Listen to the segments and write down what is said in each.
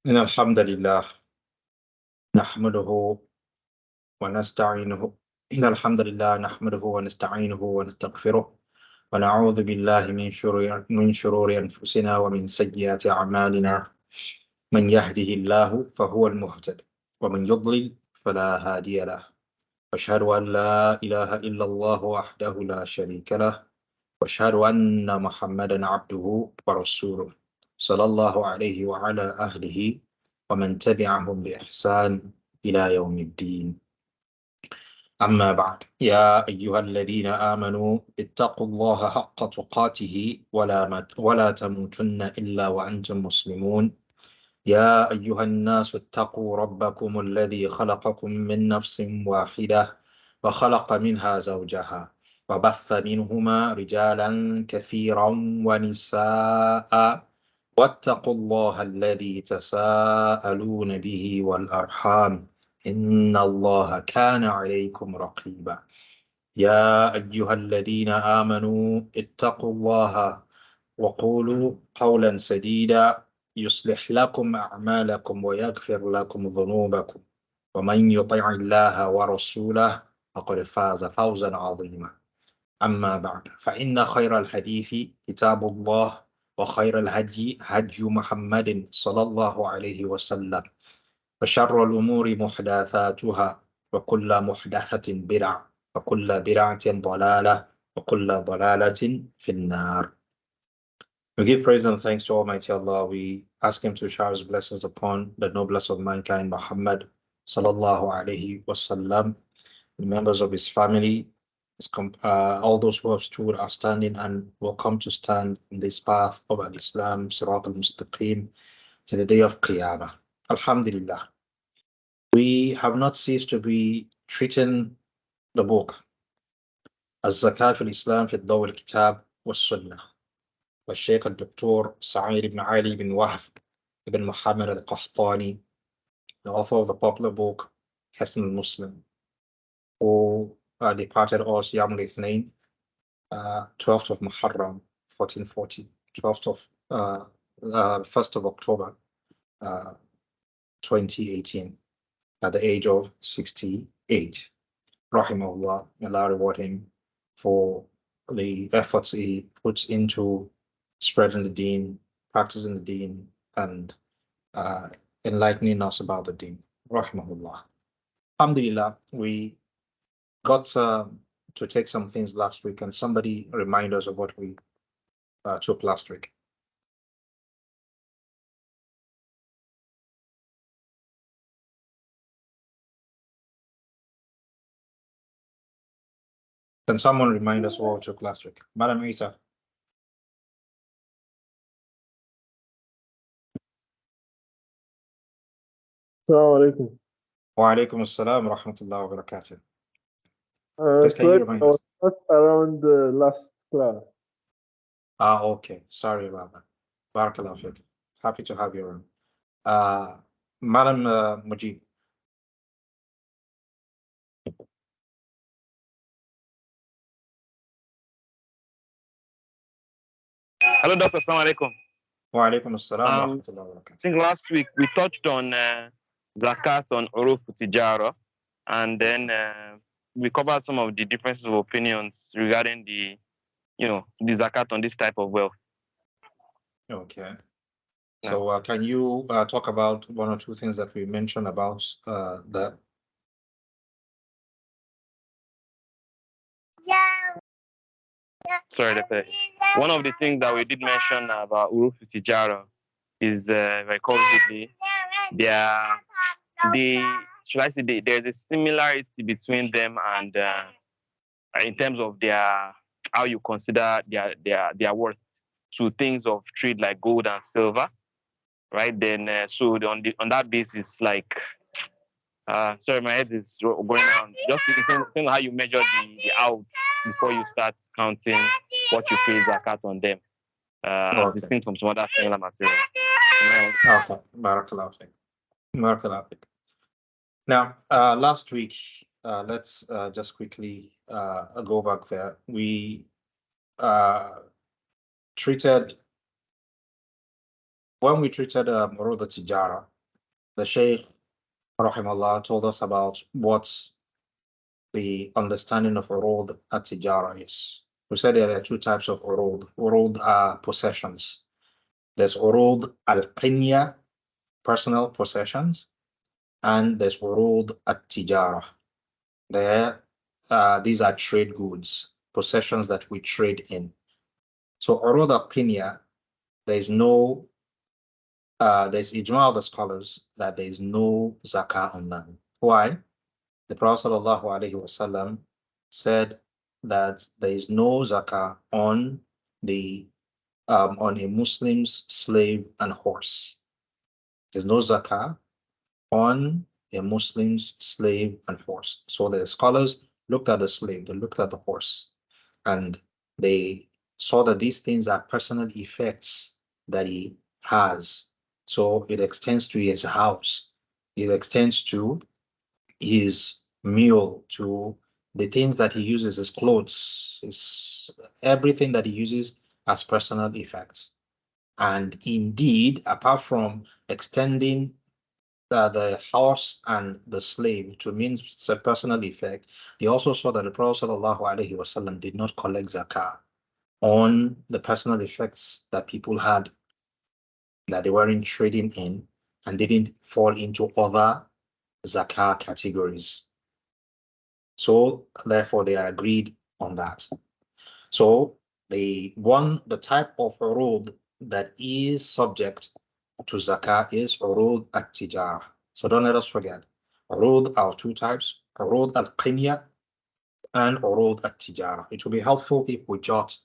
إن الحمد لله نحمده ونستعينه إن الحمد لله نحمده ونستعينه ونستغفره ونعوذ بالله من شرور أنفسنا ومن سيئات أعمالنا من يهده الله فهو المهتد ومن يضلل فلا هادي له أشهد أن لا إله إلا الله وحده لا شريك له وأشهد أن محمدا عبده ورسوله صلى الله عليه وعلى أهله ومن تبعهم بإحسان إلى يوم الدين. أما بعد، يا أيها الذين آمنوا اتقوا الله حق تقاته ولا تموتن إلا وأنتم مسلمون. يا أيها الناس اتقوا ربكم الذي خلقكم من نفس واحدة وخلق منها زوجها وبث منهما رجالا كثيرا ونساء واتقوا الله الذي تساءلون به والأرحام إن الله كان عليكم رقيبا. يا أيها الذين آمنوا اتقوا الله وقولوا قولا سديدا يصلح لكم أعمالكم ويغفر لكم ذنوبكم ومن يطع الله ورسوله فقد فاز فوزا عظيما. أما بعد، فإن خير الحديث كتاب الله وخير الهدي هدي محمد صلى الله عليه وسلم وشر الأمور محدثاتها وكل محدثة بدعة وكل بدعة ضلالة وكل ضلالة في النار. We give praise and thanks to Almighty Allah. We ask Him to shower His blessings upon the noblest of mankind, Muhammad sallallahu alaihi wasallam, the members of his family, all those who have stood are standing and will come to stand in this path of Al-Islam, Al-Mustaqim, to the day of Qiyamah. Alhamdulillah. We have not ceased to be treating the book Az-zakaat fi-l-Islaam Fi-Dh-Dhawi-l-Kitaab was-Sunnah by Sheikh الدكتور Sa'id ibn Ali ibn Wahf ibn Muhammad Al-Qahtaani, the author of the popular book Hisnu-l-Muslim, who departed us Yaum al-ithain, 12th of Muharram 1440, 1st of October 2018, at the age of 68. Rahimahullah, may Allah reward him for the efforts he puts into spreading the deen, practicing the deen, and enlightening us about the deen. Rahimahullah. Alhamdulillah, we got to take some things last week, and somebody remind us of what we took last week. Can someone remind us what we took last week? Madam Isa. Assalamu alaikum. Wa alaikum assalam wa rahmatullahi wa barakatuh. So I was not around the last class. Okay. Sorry about that. Barakallahu fiqh. Happy to have you around. Madam Mujib. Hello, Doctor. Assalamu alaikum. Wa alaikum assalam wa rahmatullahi wa barakatuh. I think last week we touched on zakat on uruf tijara, and then we covered some of the differences of opinions regarding the zakat on this type of wealth. Okay. So can you talk about one or two things that we mentioned about that? Sorry, Doctor. One of the things that we did mention about uruf tijara is, if I recall vividly, there's a similarity between them and in terms of how you consider their worth to things of trade like gold and silver, right? Then so on that basis, like sorry, my head is going around. Just think how you measure the out before you start counting what you pay zakat on them. Distinct from some other similar materials. Okay, barakallahu fiqh. Barakallahu fiqh. Now, last week, let's just quickly go back there. We treated Murud al-Tijara, the Sheikh, rahimahullah, told us about what the understanding of urud at-tijara is. We said there are two types of urud. Urud are possessions. There's urud al-qinya, personal possessions, and there's urud at-tijara. These are trade goods, possessions that we trade in. So urud al-qinya, there's ijma of the scholars that there is no zakah on them. Why? The Prophet ﷺ said that there is no zakah on a Muslim's slave and horse. There's no zakah on a Muslim's slave and horse. So the scholars looked at the slave, they looked at the horse, and they saw that these things are personal effects that he has. So it extends to his house, it extends to his meal, to the things that he uses, his clothes, everything that he uses as personal effects. And indeed, apart from extending the horse and the slave to mean it's a personal effect, they also saw that the Prophet ﷺ did not collect zakah on the personal effects that people had, that they weren't trading in, and didn't fall into other zakah categories. So therefore they agreed on that. So the type of urud that is subject to zakah is urud at-tijara. So don't let us forget, urud are two types, urud al-qinya and urud at-tijara. It will be helpful if we jot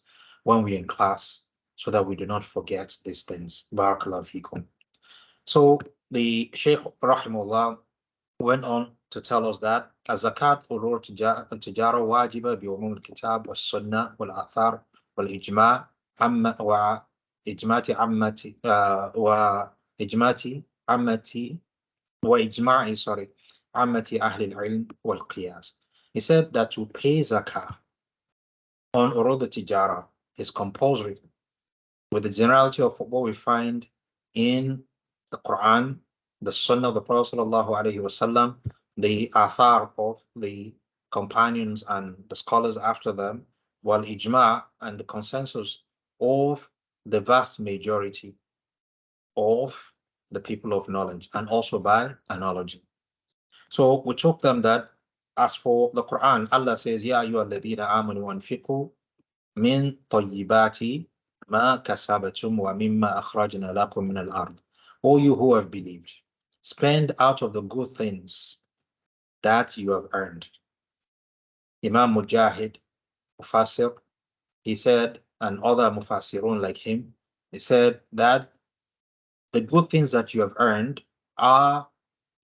when we're in class so that we do not forget these things. Barakallahu fikum. So the Sheikh rahimahullah went on to tell us that Az-zakaat urud tijara wajiba bi umum al-kitab was-sunnah wal-athar wal-ijma' wa ijmati ammati wa ijmati ammati wa ijma'i ammati ahli al-ilm wal-qiyas. He said that to pay zakah on urud tijara is compulsory with the generality of what we find in the Quran, the Sunnah of the Prophet ﷺ, the athar of the companions and the scholars after them, while ijma' and the consensus of the vast majority of the people of knowledge, and also by analogy. So we took them that as for the Quran, Allah says, Ya ayyuhalladhina amanu anfiqu min tayyibati ma kasabatum wa mimma akhrajna lakum min al-ard. O you who have believed, spend out of the good things that you have earned. Imam Mujahid, Mufassir, he said, and other Mufassirun like him, he said that the good things that you have earned are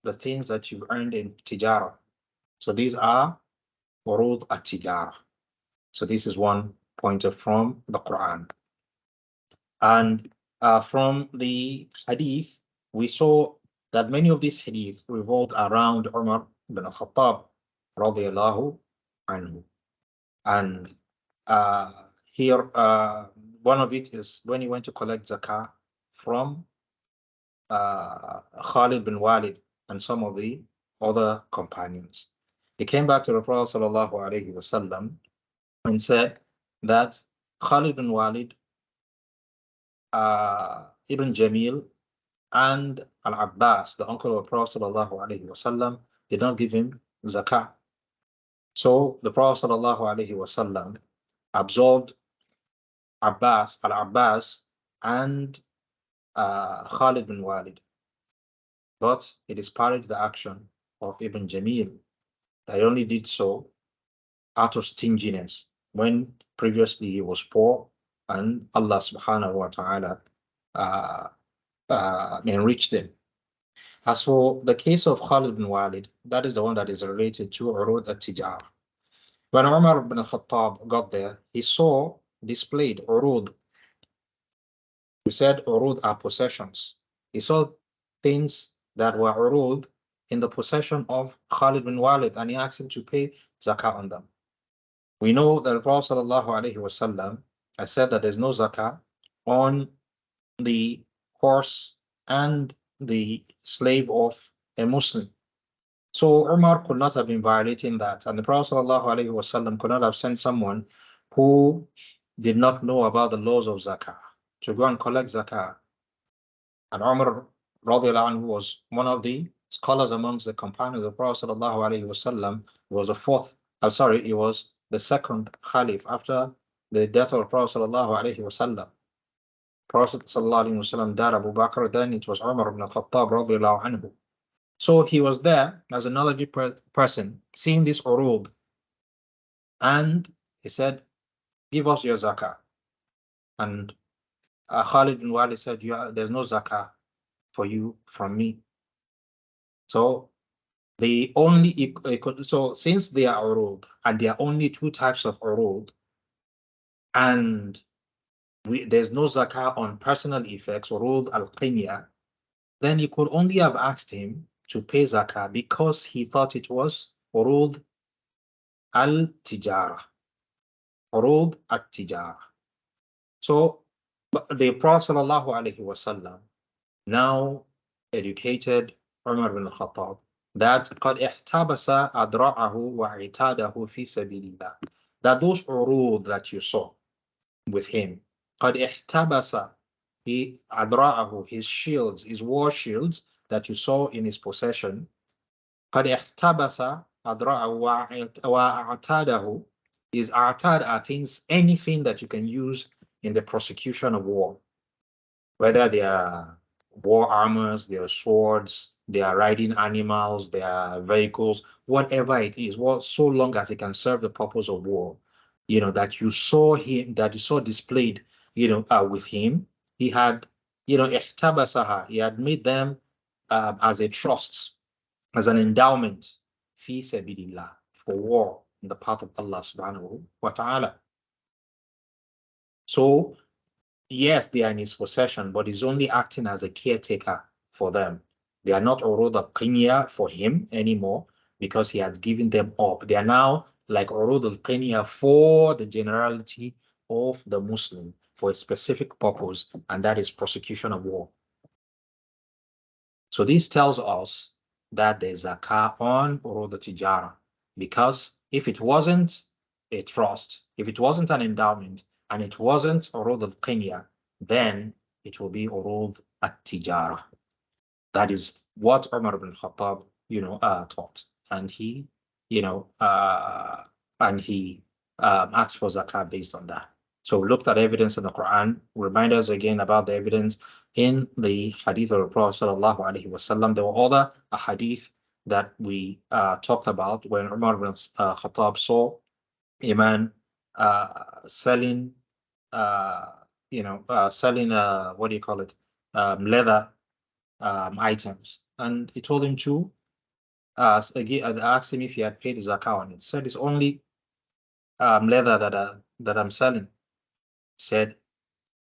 the things that you've earned in tijara. So these are urud at-tijara. So this is one pointer from the Quran. And from the hadith, we saw that many of these hadith revolved around Umar ibn al-Khattab radiyallahu anhu. And here, one of it is when he went to collect zakah from Khalid bin Walid and some of the other companions. He came back to the Prophet sallallahu alaihi wasallam and said that Khalid bin Walid, Ibn Jamil, and Al-Abbas, the uncle of the Prophet sallallahu alaihi wasallam, did not give him zakah. So the Prophet sallallahu alaihi wasallam absolved Al-Abbas and Khalid bin Walid, but he disparaged the action of Ibn Jamil. They only did so out of stinginess when previously he was poor and Allah subhanahu wa ta'ala enriched him. As for the case of Khalid bin Walid, that is the one that is related to urud at-tijara. When Umar ibn Khattab got there, he saw displayed urud. We said urud are possessions. He saw things that were urud in the possession of Khalid bin Walid, and he asked him to pay zakah on them. We know that the Prophet ﷺ has said that there's no zakah on the horse and the slave of a Muslim. So Umar could not have been violating that. And the Prophet ﷺ could not have sent someone who did not know about the laws of zakah to go and collect zakah. And Umar radiallahu anhu was one of the scholars amongst the companions of the Prophet ﷺ. He was he was the second Khalif after the death of the Prophet ﷺ. Prophet ﷺ died Abu Bakr, then it was Umar ibn al-Khattab radiallahu anhu. So he was there as a knowledgeable person, seeing this urud, and he said, give us your zakah. And Khalid bin Walid said, there's no zakah for you from me. So the only, so since they are urud, and there are only two types of urud, and there's no zakah on personal effects, urud al-qinya, then you could only have asked him to pay zakah because he thought it was urud al-tijara. Urud al-tijara. So the Prophet ﷺ now educated Umar bin al-Khattab that قد احتبس أدرعه وعتاده في سبيل الله, that those urud that you saw with him, قد احتبس أدرعه, his shields, his war shields that you saw in his possession, قد احتبس أدرعه وعتاده, his atad are things, anything that you can use in the prosecution of war, whether they are war armors, they are swords, they are riding animals, they are vehicles, whatever it is, well, so long as it can serve the purpose of war, that you saw him, that you saw displayed, with him, he had, ihtabasaha, he had made them as a trust, as an endowment, fi sabilillah, for war in the path of Allah subhanahu wa ta'ala. So yes, they are in his possession, but he's only acting as a caretaker for them. They are not urud al-qinya for him anymore because he has given them up. They are now like urud al-qinya for the generality of the Muslim for a specific purpose, and that is prosecution of war. So this tells us that there's zakah on urud al-tijara, because if it wasn't a trust, if it wasn't an endowment, and it wasn't urud al-qinya, then it will be urud at-tijara. That is what Umar ibn Khattab, taught, and he, asked for zakah based on that. So we looked at evidence in the Quran. Remind us again about the evidence in the hadith of the Prophet sallallahu alaihi wasallam. There were other hadith that we talked about when Umar ibn Khattab saw a man selling, selling leather items, and he told him to asked him if he had paid zakah on it. He said, it's only leather that I'm selling. He said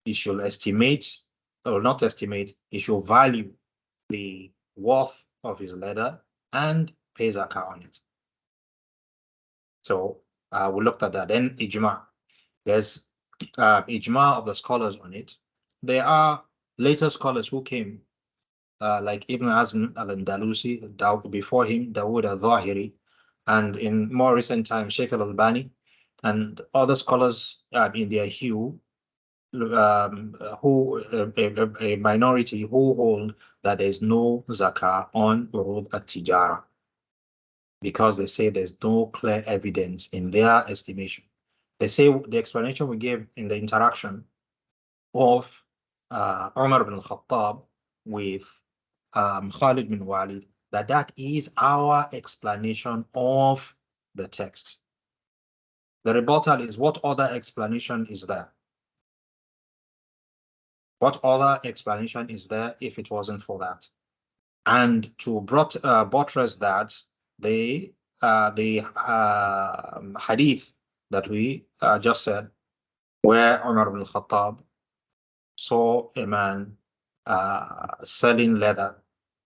he should estimate, or not estimate, he should value the worth of his leather and pay zakah on it. So we looked at that. Then ijma. There's ijma of the scholars on it. There are later scholars who came, like Ibn Azm al-Andalusi, before him, Dawood al-Zahiri, and in more recent times, Sheikh al-Albani, and other scholars in their hue, who a minority who hold that there is no zakah on urud at-tijara, because they say there's no clear evidence in their estimation. They say the explanation we gave in the interaction of Umar ibn al-Khattab with Khalid bin Walid, that is our explanation of the text. The rebuttal is, what other explanation is there? What other explanation is there if it wasn't for that? And to buttress that, the hadith that we just said, where Umar ibn al-Khattab saw a man selling leather,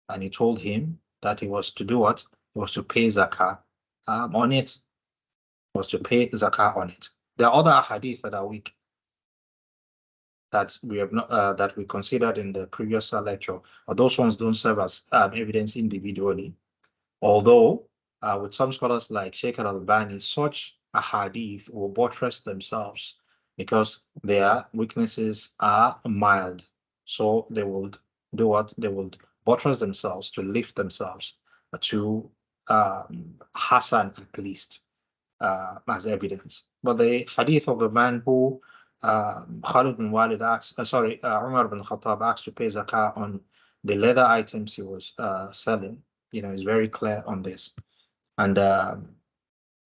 and he told him that he was to do what? He was to pay zakah on it. Was to pay zakah on it. There are other hadith that are weak, that we have not that we considered in the previous lecture, or those ones don't serve as evidence individually. Although with some scholars like Sheikh Al-Albani, such a hadith will buttress themselves because their weaknesses are mild. So they will do what? They will buttress themselves to lift themselves to Hassan at least as evidence. But the hadith of the man who Khalid bin Walid asked, Umar bin Khattab asked to pay zakah on the leather items he was selling, is very clear on this. And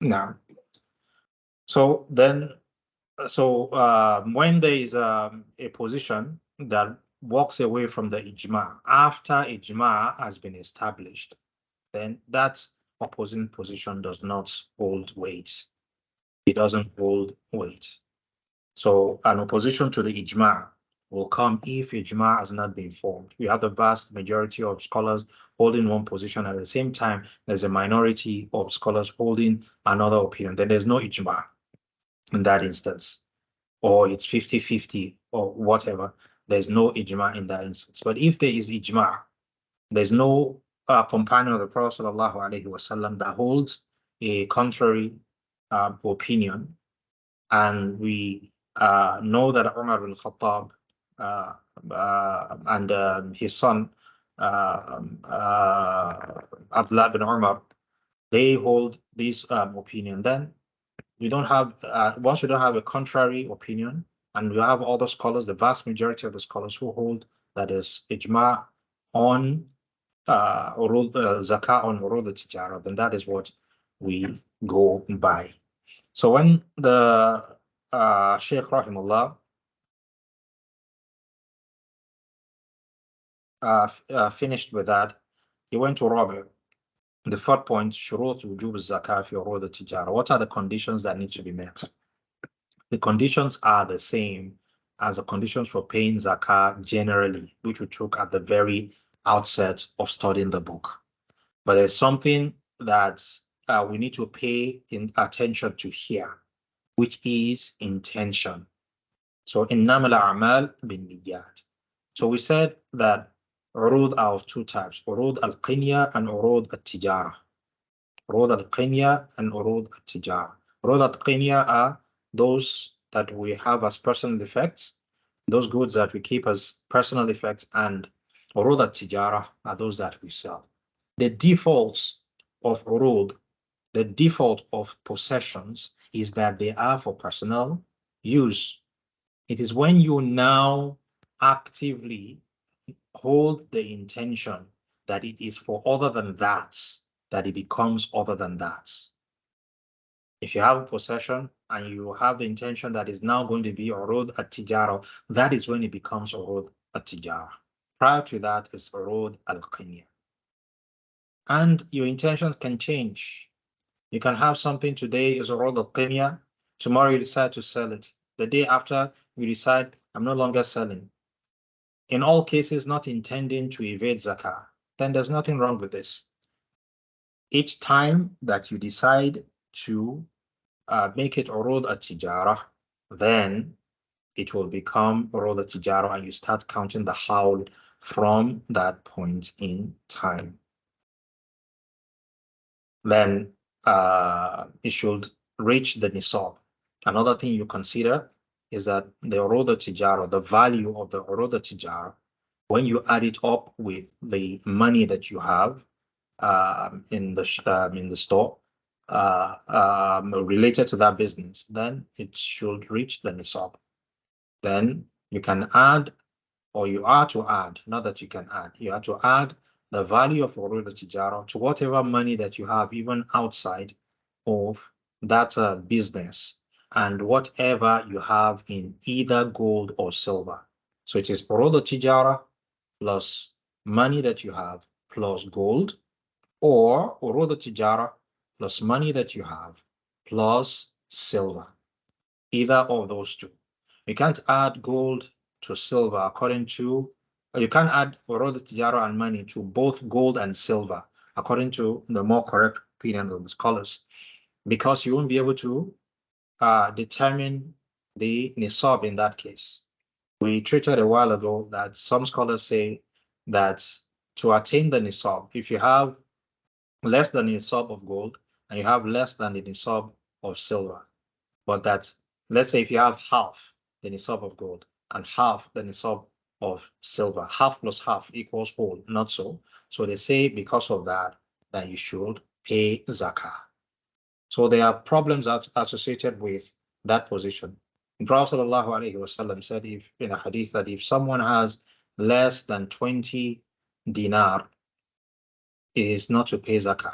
now, so then, when there is a position that walks away from the ijma after ijma has been established, then that opposing position does not hold weight. It doesn't hold weight. So an opposition to the ijma will come if ijma has not been formed. We have the vast majority of scholars holding one position. At the same time, there's a minority of scholars holding another opinion. Then there's no ijma in that instance, or it's 50-50 or whatever. There's no ijma in that instance. But if there is ijma, there's no companion of the Prophet ﷺ that holds a contrary opinion, and we know that Umar bin Khattab and his son Abdullah bin Umar, they hold this opinion. Then we don't have once we don't have a contrary opinion, and we have other scholars, the vast majority of the scholars who hold that is ijma on zakah on urud al-tijara, then that is what we go by. So when the Sheikh rahimahullah finished with that, he went to Rabi'. The third point, shurut wujub zakah fi urud al-tijara. What are the conditions that need to be met? The conditions are the same as the conditions for paying zakah generally, which we took at the very outset of studying the book. But there's something that we need to pay attention to here, which is intention. So innamal a'mal bin niyyat. So we said that urud are of two types, urud al-qinya and urud al-tijara. Urud al-qinya and urud al-tijara. Urud al-qinya are those that we have as personal effects, those goods that we keep as personal effects, and urud al-tijara are those that we sell. The defaults of urud, the default of possessions is that they are for personal use. It is when you now actively hold the intention that it is for other than that, that it becomes other than that. If you have a possession and you have the intention that is now going to be urud at-tijara, that is when it becomes urud at-tijara. Prior to that is urud al-qinya. And your intentions can change. You can have something today is urud al-qinya, tomorrow you decide to sell it. The day after you decide, I'm no longer selling. In all cases, not intending to evade zakah, then there's nothing wrong with this. Each time that you decide to make it urud at-tijara, then it will become urud at-tijara, and you start counting the hawl from that point in time. Then it should reach the nisab. Another thing you consider is that the urud at-tijara, the value of the urud at-tijara, when you add it up with the money that you have in the store related to that business, then it should reach the nisab. Then you can add, or you are to add, not that you can add, you have to add the value of urud al-tijara to whatever money that you have even outside of that business, and whatever you have in either gold or silver. So it is urud al-tijara plus money that you have plus gold, or urud al-tijara plus money that you have plus silver. Either of those two. You can't add gold to silver according to, you can't add urud al-tijara and money to both gold and silver according to the more correct opinion of the scholars, because you won't be able to determine the nisab in that case. We treated a while ago that some scholars say that to attain the nisab, if you have less than the nisab of gold and you have less than the nisab of silver, but that, let's say if you have half the nisab of gold and half the nisab of silver, half plus half equals whole, not so. So they say because of that, that you should pay zakah. So there are problems associated with that position. The Prophet ﷺ said if in a hadith that if someone has less than 20 dinar, it is not to pay zakah.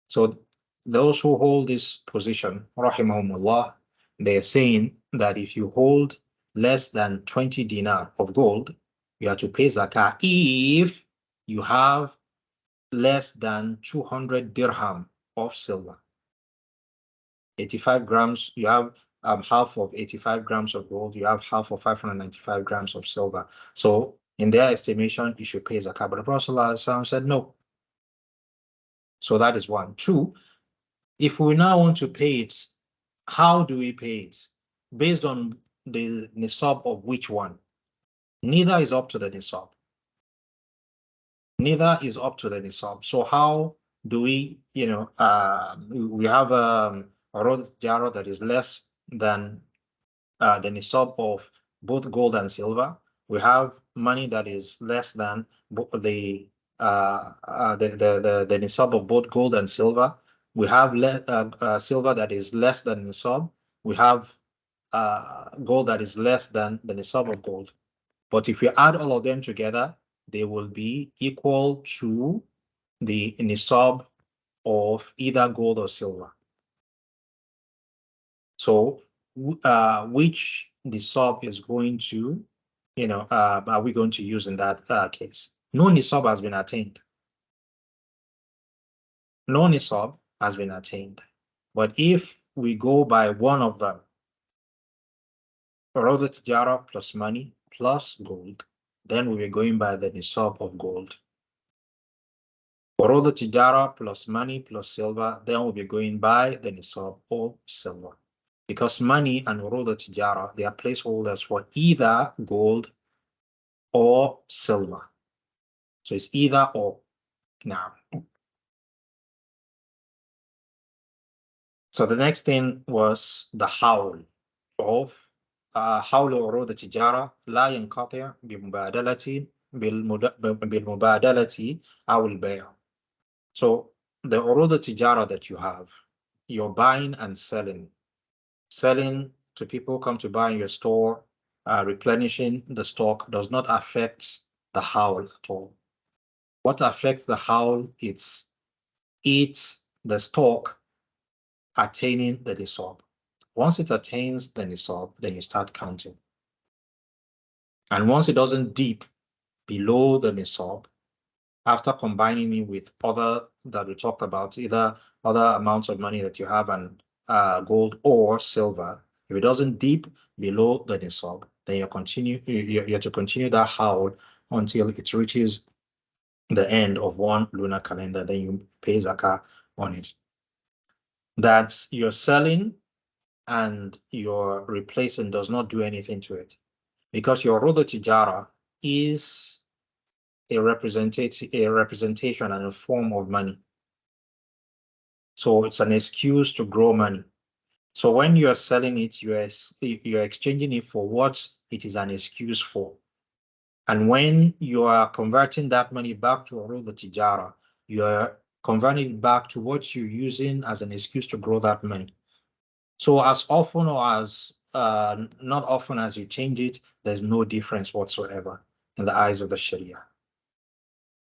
So those who hold this position, rahimahumullah, they're saying that if you hold less than 20 dinar of gold, you have to pay zakah if you have less than 200 dirham of silver. 85 grams, you have half of 85 grams of gold, you have half of 595 grams of silver. So in their estimation, you should pay zakah. But the Prophet ﷺ said no. So that is one. Two, if we now want to pay it, how do we pay it? Based on the nisab of which one? Neither is up to the nisab. Neither is up to the nisab. So how do we, we have a road jaro that is less than the nisab of both gold and silver. We have money that is less than the nisab of both gold and silver. We have silver that is less than nisab. We have gold that is less than the nisab of gold. But if we add all of them together, they will be equal to the nisab of either gold or silver. So which nisab is going to, are we going to use in that case? No nisab has been attained. No nisab has been attained. But if we go by one of them, Roda Tijara plus money plus gold, then we will be going by the nisab of gold. Roda Tijara plus money plus silver, then we'll be going by the nisab of silver. Because money and Roda Tijara, they are placeholders for either gold or silver. So it's either or now. So the next thing was the hawl of حول عروض التجارة لا ينقطع بالمبادلة أو البيع. So the عروض التجارة that you have, you're buying and selling to people who come to buy in your store, replenishing the stock does not affect the hawl at all. What affects the hawl is the stock attaining the nisab. Once it attains the nisab, then you start counting. And once it doesn't dip below the nisab, after combining it with other that we talked about, either other amounts of money that you have and gold or silver, if it doesn't dip below the nisab, then you have to continue that haul until it reaches the end of one lunar calendar. Then you pay zakah on it. That you're selling and your replacing does not do anything to it, because your roda tijara is a representation and a form of money. So it's an excuse to grow money. So when you're selling it, you're exchanging it for what it is an excuse for. And when you are converting that money back to roda tijara, you're converting it back to what you're using as an excuse to grow that money. So as often or as not often as you change it, there's no difference whatsoever in the eyes of the Sharia.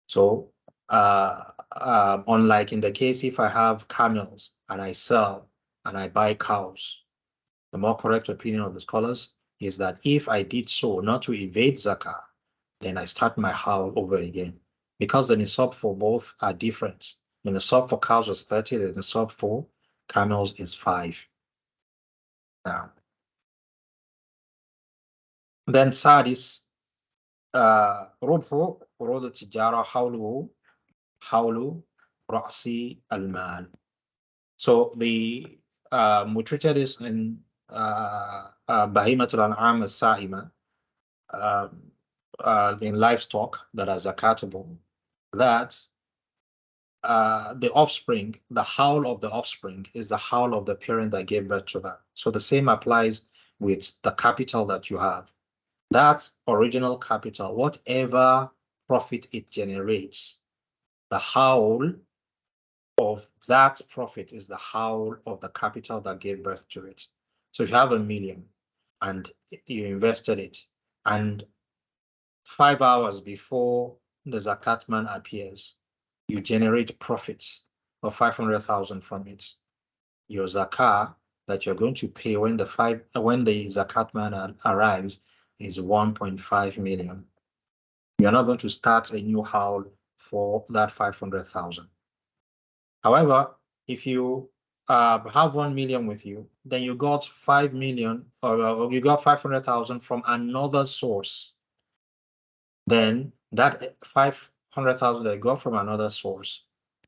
So unlike in the case if I have camels and I sell and I buy cows, the more correct opinion of the scholars is that if I did so not to evade zakah, then I start my haul over again, because the nisab for both are different. The nisab for cows was 30, the nisab for camels is 5. Now, then sadis ربح عروض التجارة حول رأس المال. So we treated this in Bahimatul An'am as-Sa'ima, in livestock that are zakatable, that the offspring, the howl of the offspring is the howl of the parent that gave birth to that. So the same applies with the capital that you have. That original capital, whatever profit it generates, the howl of that profit is the howl of the capital that gave birth to it. So if you have $1 million and you invested it, and 5 hours before the zakat man appears, you generate profits of 500,000 from it. Your zakah that you're going to pay when the zakat man arrives is 1.5 million. You're not going to start a new howl for that 500,000. However, if you have 1 million with you, then you got 5 million, or you got 500,000 from another source. Then that 500,000 that you got from another source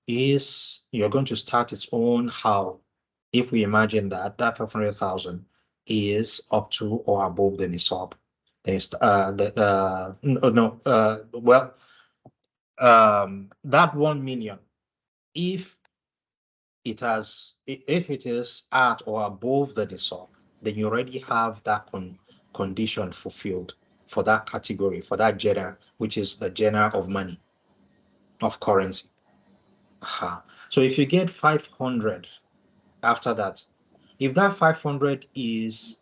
you're going to start its own howl. If we imagine that 500,000 is up to or above the nisab, that 1 million, if it is at or above the nisab, then you already have that condition fulfilled for that category, for that genre, which is the genre of money, of currency. So if you get 500 after that, if that 500 is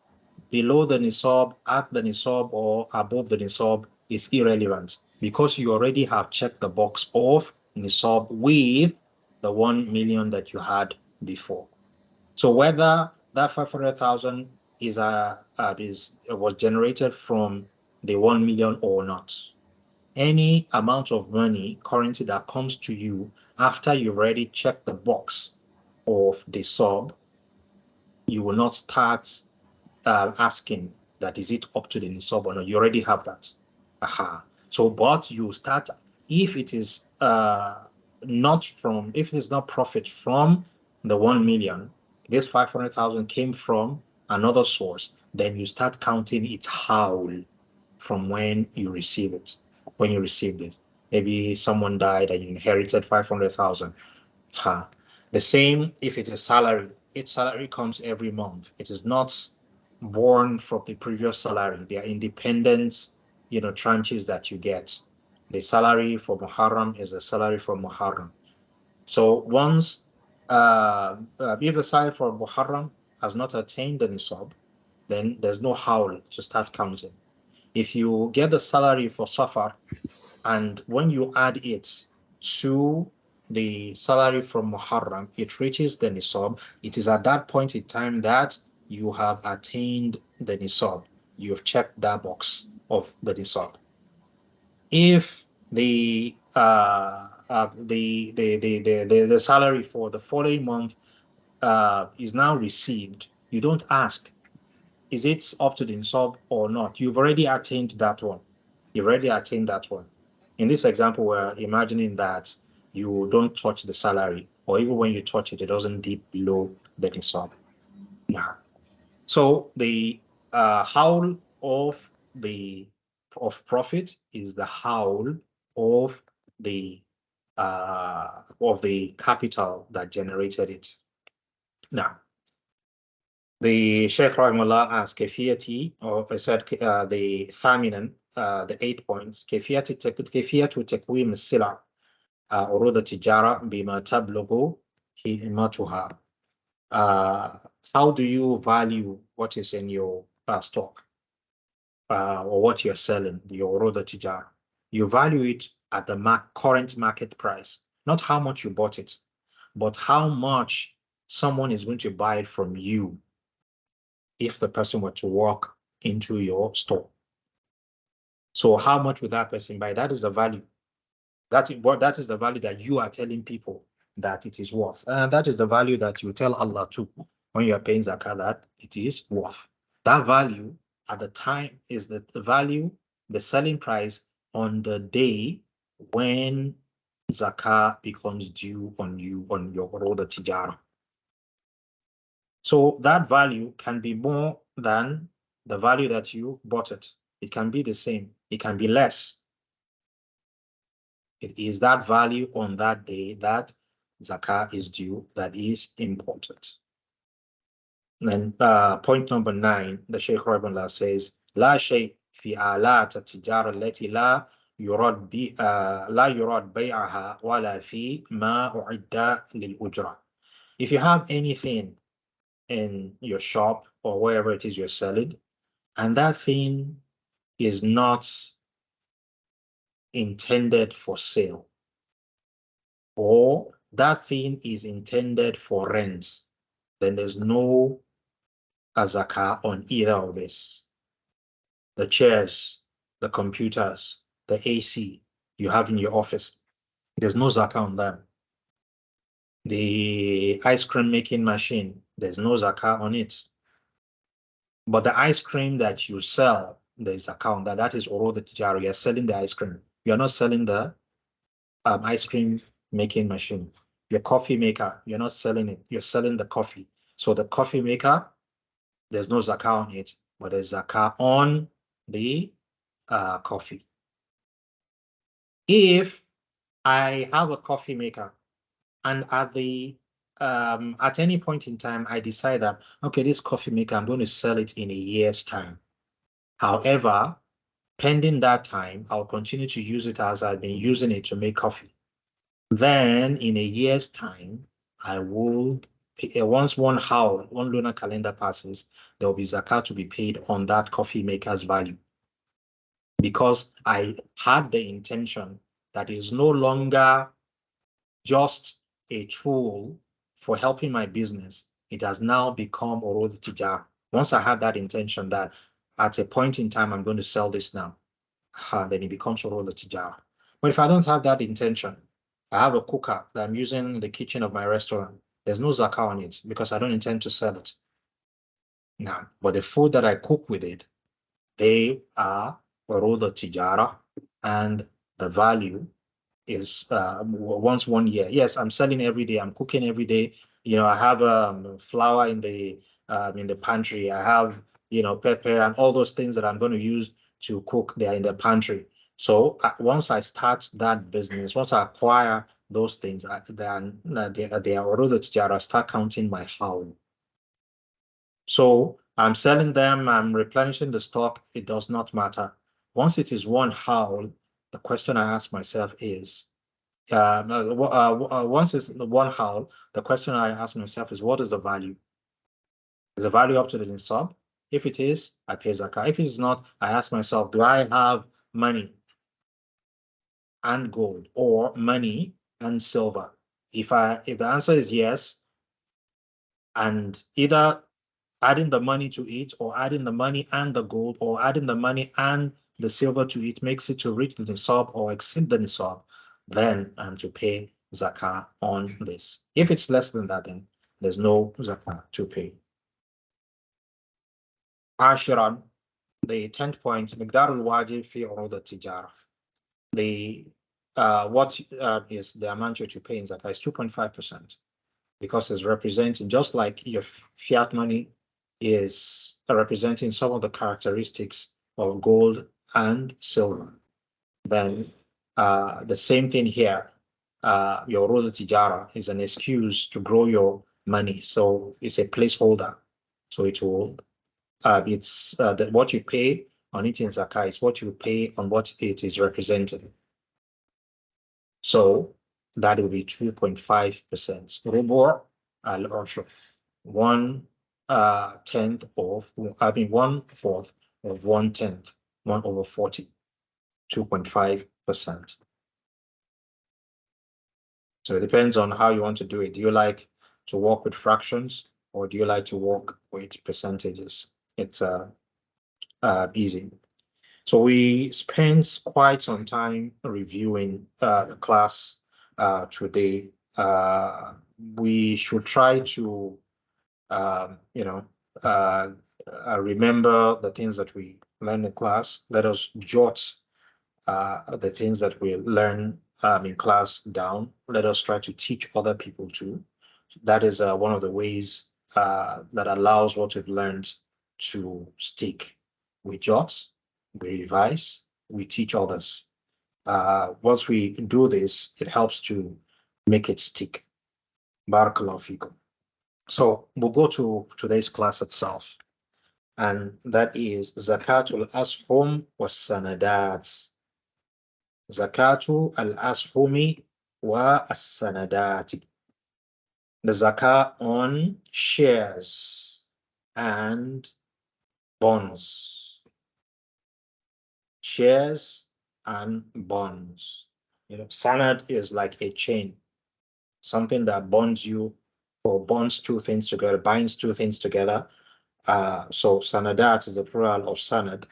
below the nisab, at the nisab, or above the nisab, is irrelevant, because you already have checked the box of nisab with the 1 million that you had before. So whether that 500,000 was generated from the 1 million or not, any amount of money, currency that comes to you after you've already checked the box of the sub, you will not start asking that is it up to the nisab or not. You already have that. So, but you start, if it is if it's not profit from the 1 million, this 500,000 came from another source, then you start counting its howl from when you receive it. When you received it, maybe someone died and you inherited 500,000. The same if it is salary. Its salary comes every month. It is not born from the previous salary. They are independent, tranches that you get. The salary for Muharram is the salary for Muharram. So once, if the salary for Muharram has not attained the nisab, then there's no howl to start counting. If you get the salary for Safar, and when you add it to the salary from Muharram, it reaches the nisab. It is at that point in time that you have attained the nisab. You've checked that box of the nisab. If the salary for the following month is now received, you don't ask, is it up to the nisab or not? You've already attained that one. You've already attained that one. In this example, we're imagining that you don't touch the salary, or even when you touch it, it doesn't dip below the nisab. Yeah. So the howl of profit is the howl of the capital that generated it. Now, the Sheikh Rahimullah asked Kafiyati, or I said the feminine, the 8 points, Kafiyatu takwim al-sila, urud al-tijara bima tablughu qimatuha. How do you value what is in your stock, or what you're selling, your urud al-tijara? You value it at the current market price, not how much you bought it, but how much someone is going to buy it from you if the person were to walk into your store. So how much would that person buy? That is the value. That is the value that you are telling people that it is worth. And that is the value that you tell Allah too when you are paying zakah, that it is worth. That value at the time is the value, the selling price on the day when zakah becomes due on you, on your urud al-tijara. So that value can be more than the value that you bought it. It can be the same. It can be less. It is that value on that day that zakah is due that is important. Then point number 9, the Sheikh Rahimahullah says, La shay fi alat at-tijara allati la yurad bay'aha wala fi ma u'idda lil ujra. If you have anything in your shop or wherever it is you're selling, and that thing is not intended for sale, or that thing is intended for rent, then there's no zakah on either of this. The chairs, the computers, the AC you have in your office, there's no zakah on them. The ice cream making machine, there's no zakah on it. But the ice cream that you sell, there's zakah on that. That is urud al-tijara. You're selling the ice cream. You're not selling the ice cream making machine. Your coffee maker, you're not selling it. You're selling the coffee. So the coffee maker, there's no zakah on it, but there's zakah on the coffee. If I have a coffee maker and at any point in time I decide that, okay, this coffee maker, I'm going to sell it in a year's time. However, pending that time, I'll continue to use it as I've been using it to make coffee. Then in a year's time, I will pay, once one lunar calendar passes, there will be zakat to be paid on that coffee maker's value. Because I had the intention that it is no longer just a tool for helping my business. It has now become urud tijara. Once I had that intention that at a point in time, I'm going to sell this now, then it becomes urud tijara. But if I don't have that intention, I have a cooker that I'm using in the kitchen of my restaurant. There's no zakah on it because I don't intend to sell it. Now, but the food that I cook with it, they are urud tijara, and the value is once 1 year. Yes, I'm selling every day. I'm cooking every day. You know, I have flour in the pantry. I have, you know, pepper and all those things that I'm going to use to cook. They are in the pantry. So once I start that business, once I acquire those things, they are urud tijara. Start counting my howl. So I'm selling them. I'm replenishing the stock. It does not matter. Once it is one howl, the question I ask myself is, once it's one howl, the question I ask myself is, what is the value? Is the value up to the nisab? If it is, I pay zakah. If it is not, I ask myself, do I have money and gold or money and silver? If the answer is yes, and either adding the money to it or adding the money and the gold or adding the money and the silver to it makes it to reach the nisab or exceed the nisab, then I'm to pay zakah on this. If it's less than that, then there's no zakah to pay. Ashiran, the 10th point, مقدار الواجب في عروض التجارة. What is the amount you to pay in zakah is 2.5%, because it's representing, just like your fiat money is representing some of the characteristics of gold and silver. Then the same thing here, your urud tijara is an excuse to grow your money. So it's a placeholder. So it will, what you pay on it in zakah is what you pay on what it is representing. So that will be 2.5%. Rubu' al-ushr, 1/10 of, 1/4 of 1/10, 1/40, 2.5%. So it depends on how you want to do it. Do you like to work with fractions or do you like to work with percentages? It's easy. So we spent quite some time reviewing the class today. We should try to, remember the things that we learned in class. Let us jot the things that we learn in class down. Let us try to teach other people too. That is one of the ways that allows what we've learned to stick. We jot, we revise, we teach others. Once we do this, it helps to make it stick. Barakallahu fikum. So we'll go to today's class itself, and that is Zakatul Ashum was-Sanadat. Zakatu al-Ashumi wa-s-Sanadat. The zakah on shares and bonds. Shares and bonds. Sanad is like a chain, something that bonds you or bonds two things together, binds two things together. So sanadat is the plural of sanad.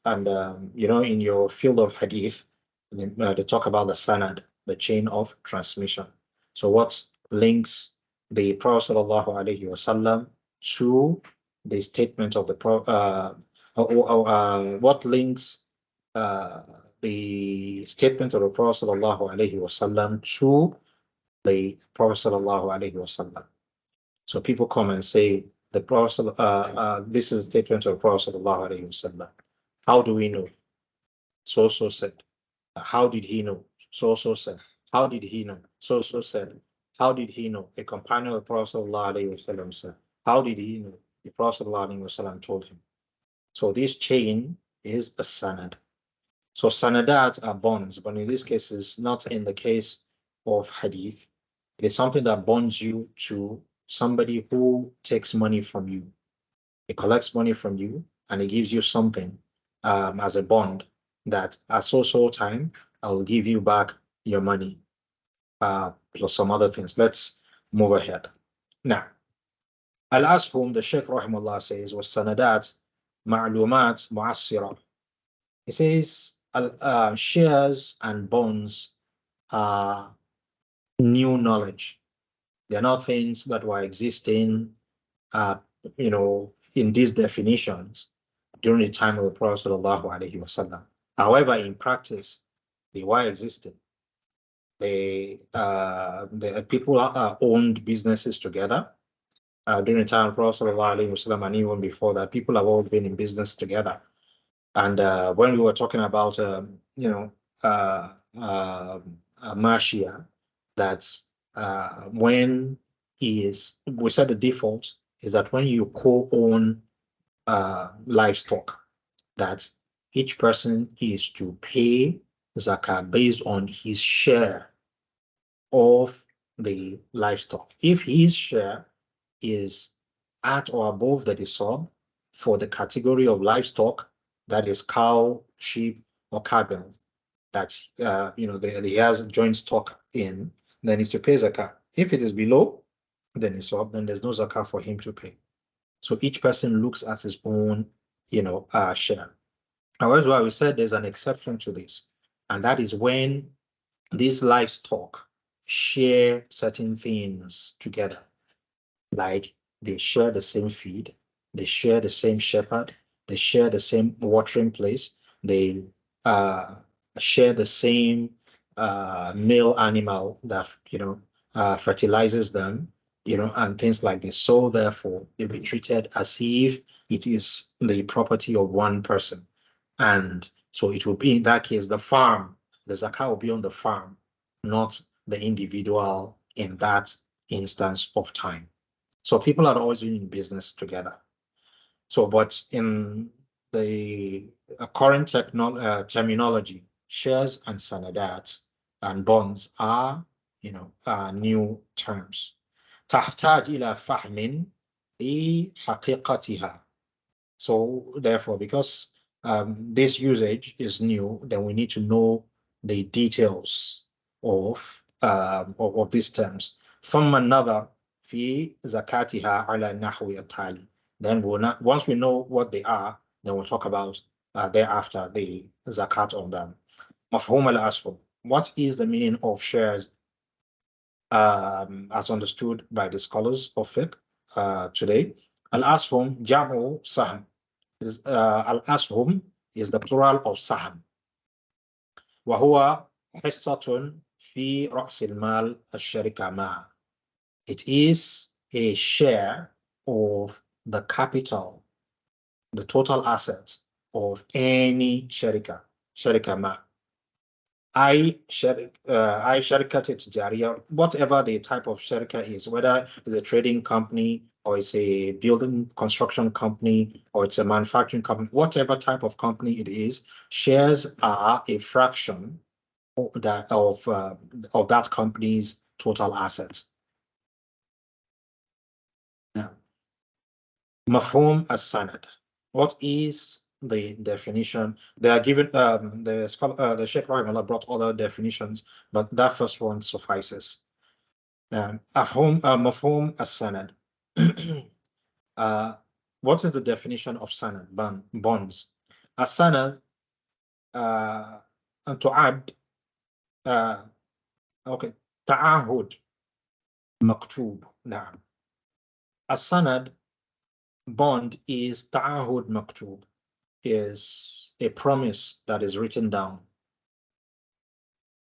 In your field of hadith, they talk about the sanad, the chain of transmission. So what links the Prophet ﷺ to the statement of the Prophet? What links the statement of the Prophet ﷺ to the Prophet ﷺ? So people come and say the Prophet, this is a statement of the Prophet ﷺ. How do we know? So said. How did he know? So said. How did he know? So said. How did he know? A companion of the Prophet ﷺ said. How did he know? The Prophet ﷺ told him. So this chain is a sanad. So sanadat are bonds, but in this case, it's not in the case of hadith. It is something that bonds you to somebody who takes money from you. He collects money from you and he gives you something as a bond that at so time, I will give you back your money, plus some other things. Let's move ahead. Now, Al-Ashum, the Sheikh rahimahullah says, was sanadat ma'lumat mu'assira. He says, shares and bonds are new knowledge. They're not things that were existing, in these definitions during the time of the Prophet ﷺ. However, in practice, they were existing. The people owned businesses together during the time of the Prophet ﷺ, and even before that, people have all been in business together. And when we were talking about, Mashia, that's we said the default is that when you co-own livestock, that each person is to pay zakah based on his share of the livestock. If his share is at or above the nisab for the category of livestock, that is cow, sheep, or cattle, that he has joint stock in, then he's to pay zakah. If it is below the nisab, then there's no zakah for him to pay. So each person looks at his own, share. However, we said there's an exception to this, and that is when these livestock share certain things together, like they share the same feed, they share the same shepherd, they share the same watering place, they share the same male animal that fertilizes them, and things like this. So therefore, they'll be treated as if it is the property of one person. And so it will be, in that case, the zakah will be on the farm, not the individual in that instance of time. So people are always doing business together. So, but in the current terminology, shares and sanadat and bonds are, new terms. تحتاج إلى فهم حقيقتها. So therefore, because this usage is new, then we need to know the details of these terms. ثم النظر في زكاتها على النحو التالي. Then once we know what they are, then we'll talk about thereafter the zakat on them. مفهوم الأصل. What is the meaning of shares as understood by the scholars of fiqh today? Al-ashum jam'u sahm. Al-ashum is the plural of sahm. وهو حصة في رأس المال الشركة معا. It is a share of the capital, the total asset of any sharika ma. I sharika tijariya, whatever the type of sharika is, whether it's a trading company or it's a building construction company or it's a manufacturing company, whatever type of company it is, shares are a fraction of that company's total assets. Now, mafhum as-sanad. What is the definition? They are given, the Sheikh Rahimahullah brought other definitions, but that first one suffices. Mafhum as-sanad. What is the definition of sanad? Bonds. As-sanad, and to add, okay, ta'ahud maktub. Now, as-sanad, bond is ta'ahud maktub, is a promise that is written down.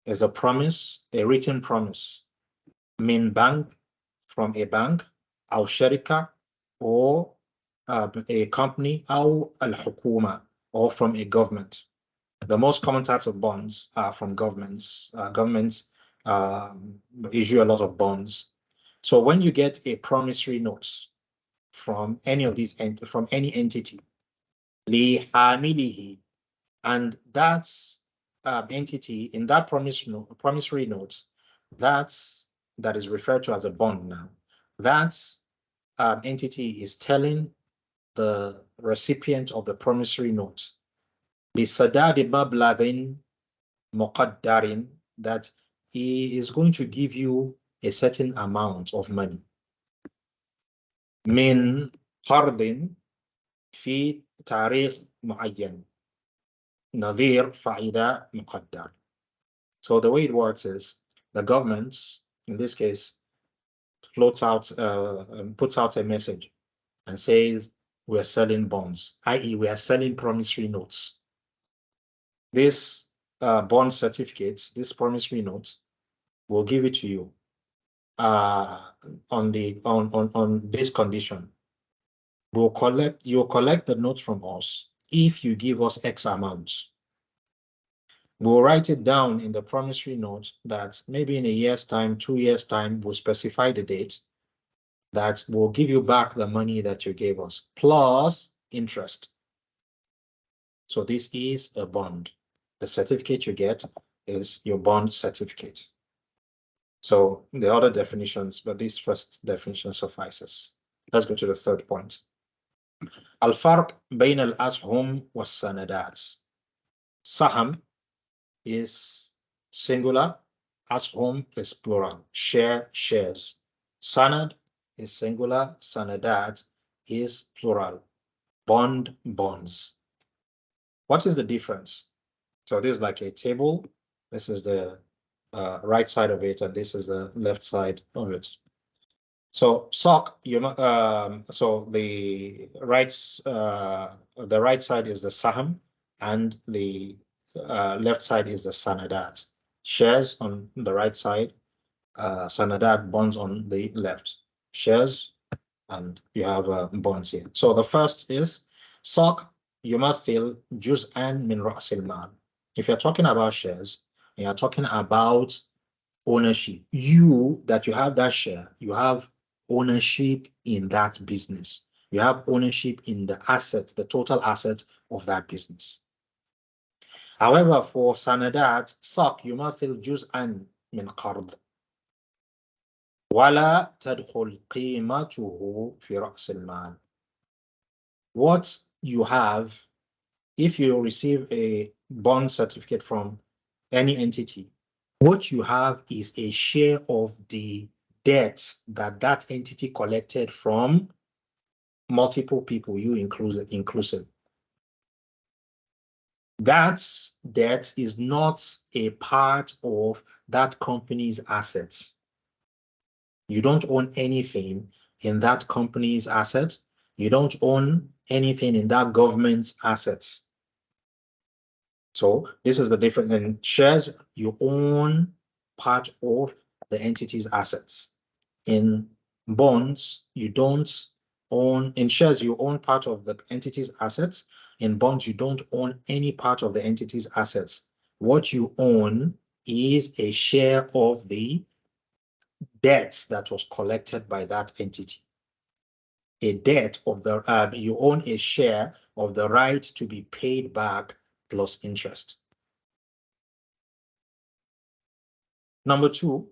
Is a promise, a written promise. Min bank, from a bank, or sharika, or a company, or al-hukuma, or from a government. The most common types of bonds are from governments. Governments issue a lot of bonds. So when you get a promissory note from any of these, from any entity, li hamilihi, and that's entity in that promissory note, that is referred to as a bond now. That entity is telling the recipient of the promissory note, bisadadi mablaghin muqaddarin, that he is going to give you a certain amount of money. Min qardin fi tarikh muayyan. Nadir fa'ida muqaddar. So the way it works is the government, in this case, puts out a message and says, we are selling bonds, i.e. we are selling promissory notes. This bond certificates, this promissory note, will give it to you on this condition. You'll collect the note from us if you give us X amount. We'll write it down in the promissory note that maybe in a year's time, 2 years' time, we'll specify the date that we'll give you back the money that you gave us, plus interest. So this is a bond. The certificate you get is your bond certificate. So the other definitions, but this first definition suffices. Let's go to the third point. Al-farq bayn al-ashum was-sanadat. Saham is singular, ashum is plural, shares. Sanad is singular, sanadat is plural, bonds. What is the difference? So this is like a table. This is the right side of it, and this is the left side of it. So so the right side is the saham, and the left side is the sanadat. Shares on the right side, sanadat, bonds on the left. Shares, and you have bonds here. So the first is SOC yumathil juz'an min ra'sil mal. If you're talking about shares, you're talking about ownership. You have that share, you have ownership in that business. You have ownership in the asset, the total asset of that business. However, for sanadat, SOC yumathil juz'an min qard. Wala tadkhul qimatuhu fi ra's al-mal. What you have, if you receive a bond certificate from any entity, what you have is a share of the debts that entity collected from multiple people, you inclusive. That debt is not a part of that company's assets. You don't own anything in that company's assets. You don't own anything in that government's assets. So this is the difference. In shares, you own part of the entity's assets. In bonds, you don't own. In shares, you own part of the entity's assets. In bonds, you don't own any part of the entity's assets. What you own is a share of the debts that was collected by that entity. A debt of the, you own a share of the right to be paid back plus interest. Number 2,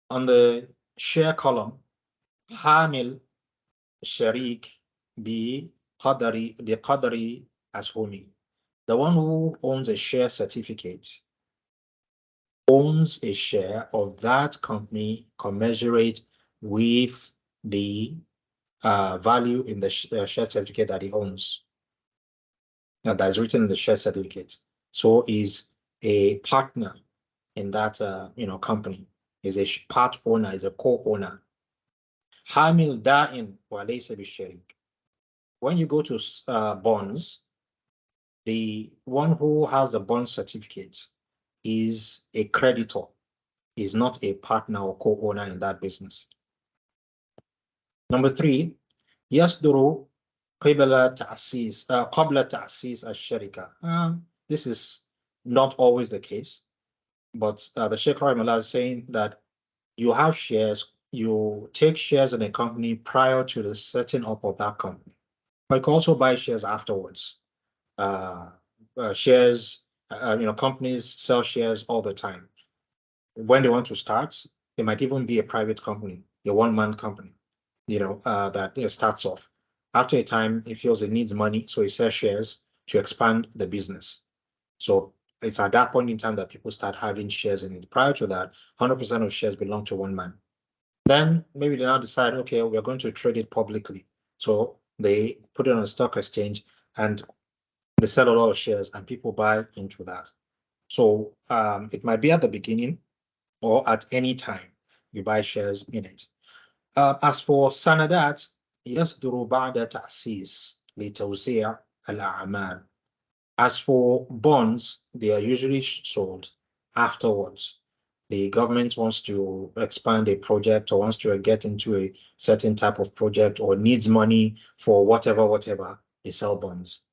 on the share column, Hamil Sharik bi Qadari Ashumi. The one who owns a share certificate owns a share of that company commensurate with the value in the share certificate that he owns. Now, that is written in the share certificate. So is a partner in that company, is a part owner, is a co-owner. Hamil da'in wa laysa bisharik. When you go to bonds, the one who has the bond certificate is a creditor, is not a partner or co-owner in that business. Number 3, yasduru qabla ta'sis ash-sharika. This is not always the case, but the Sheikh Rahimahullah is saying that you have shares, you take shares in a company prior to the setting up of that company. But you can also buy shares afterwards. Companies sell shares all the time. When they want to start, it might even be a private company, a one-man company, that starts off. After a time, it feels it needs money, so it sells shares to expand the business. So it's at that point in time that people start having shares in it. Prior to that, 100% of shares belong to one man. Then maybe they now decide, okay, we're going to trade it publicly. So they put it on a stock exchange and they sell a lot of shares and people buy into that. So it might be at the beginning or at any time you buy shares in it. As for sanadat, يصدر بعد تأسيس لتوزيع الأعمال. As for bonds, they are usually sold afterwards. The government wants to expand a project or wants to get into a certain type of project or needs money for whatever, they sell bonds.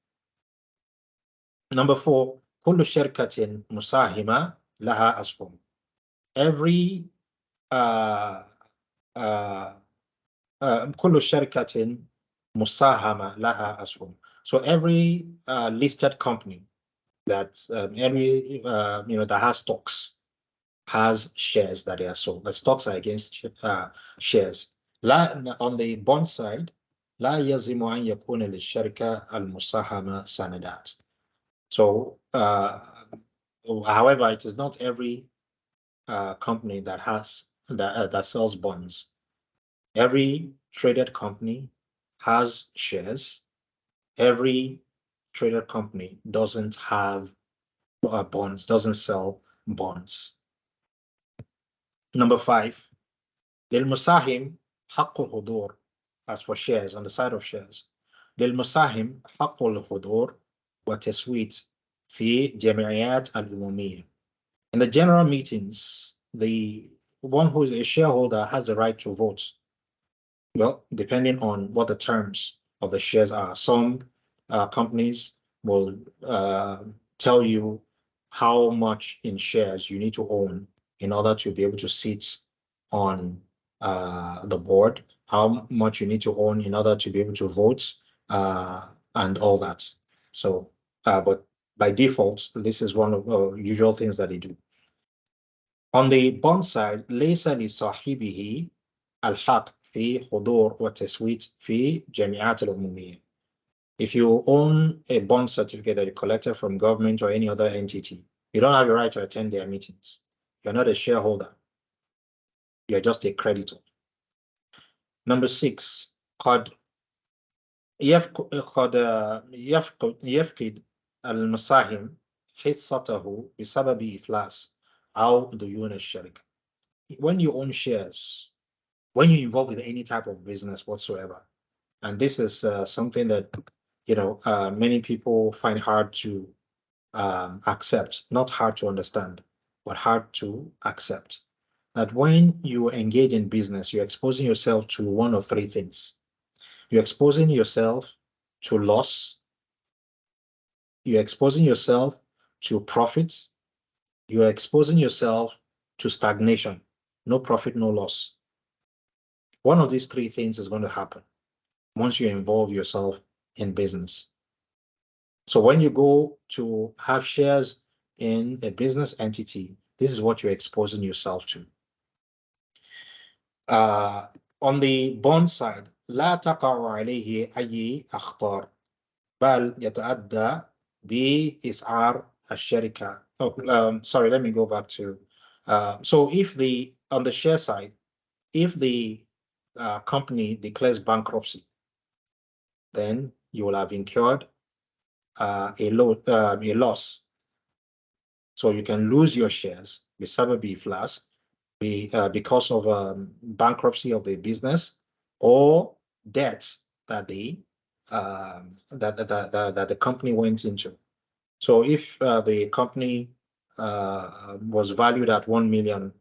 Number 4, كل شركة مساهمة لها أسهم. Every كل شركة مساهمة لها أسهم. So every listed company that that has stocks has shares that they are sold. The stocks are against shares. On the bond side, لا يلزم أن يكون للشركة المساهمة سندات. So, however, it is not every company that has that sells bonds. Every traded company has shares. Every traded company doesn't have bonds, doesn't sell bonds. Number 5, للمساهم حق الحضور. As for shares, on the side of shares, للمساهم حق الحضور وتصويت في جمعيات العمومية. In the general meetings, the one who is a shareholder has the right to vote. Well, depending on what the terms of the shares are. Some companies will tell you how much in shares you need to own in order to be able to sit on the board, how much you need to own in order to be able to vote, and all that. So, but by default, this is one of the usual things that they do. On the bond side, ليس لصاحبه الحق في حضور وتصويت في جمعيات العمومية. If you own a bond certificate that you collected from government or any other entity, you don't have a right to attend their meetings. You're not a shareholder. You're just a creditor. Number 6, قد يفقد المساهم حصته بسبب إفلاس أو ديون الشركة. When you own shares, when you're involved with any type of business whatsoever, and this is something that many people find hard to accept, not hard to understand, but hard to accept, that when you engage in business, you're exposing yourself to one of 3 things. You're exposing yourself to loss, you're exposing yourself to profits. You're exposing yourself to stagnation. No profit, no loss. One of these three things is going to happen once you involve yourself in business. So when you go to have shares in a business entity, this is what you're exposing yourself to. On the bond side, لا تقع عليه أي أخطار بل يتأدى بإسعار الشركة. Sorry, let me go back to. So if on the share side, if the company declares bankruptcy, then you will have incurred a loss. So you can lose your shares because of bankruptcy of the business or debts that the company went into. So if the company was valued at $1 million,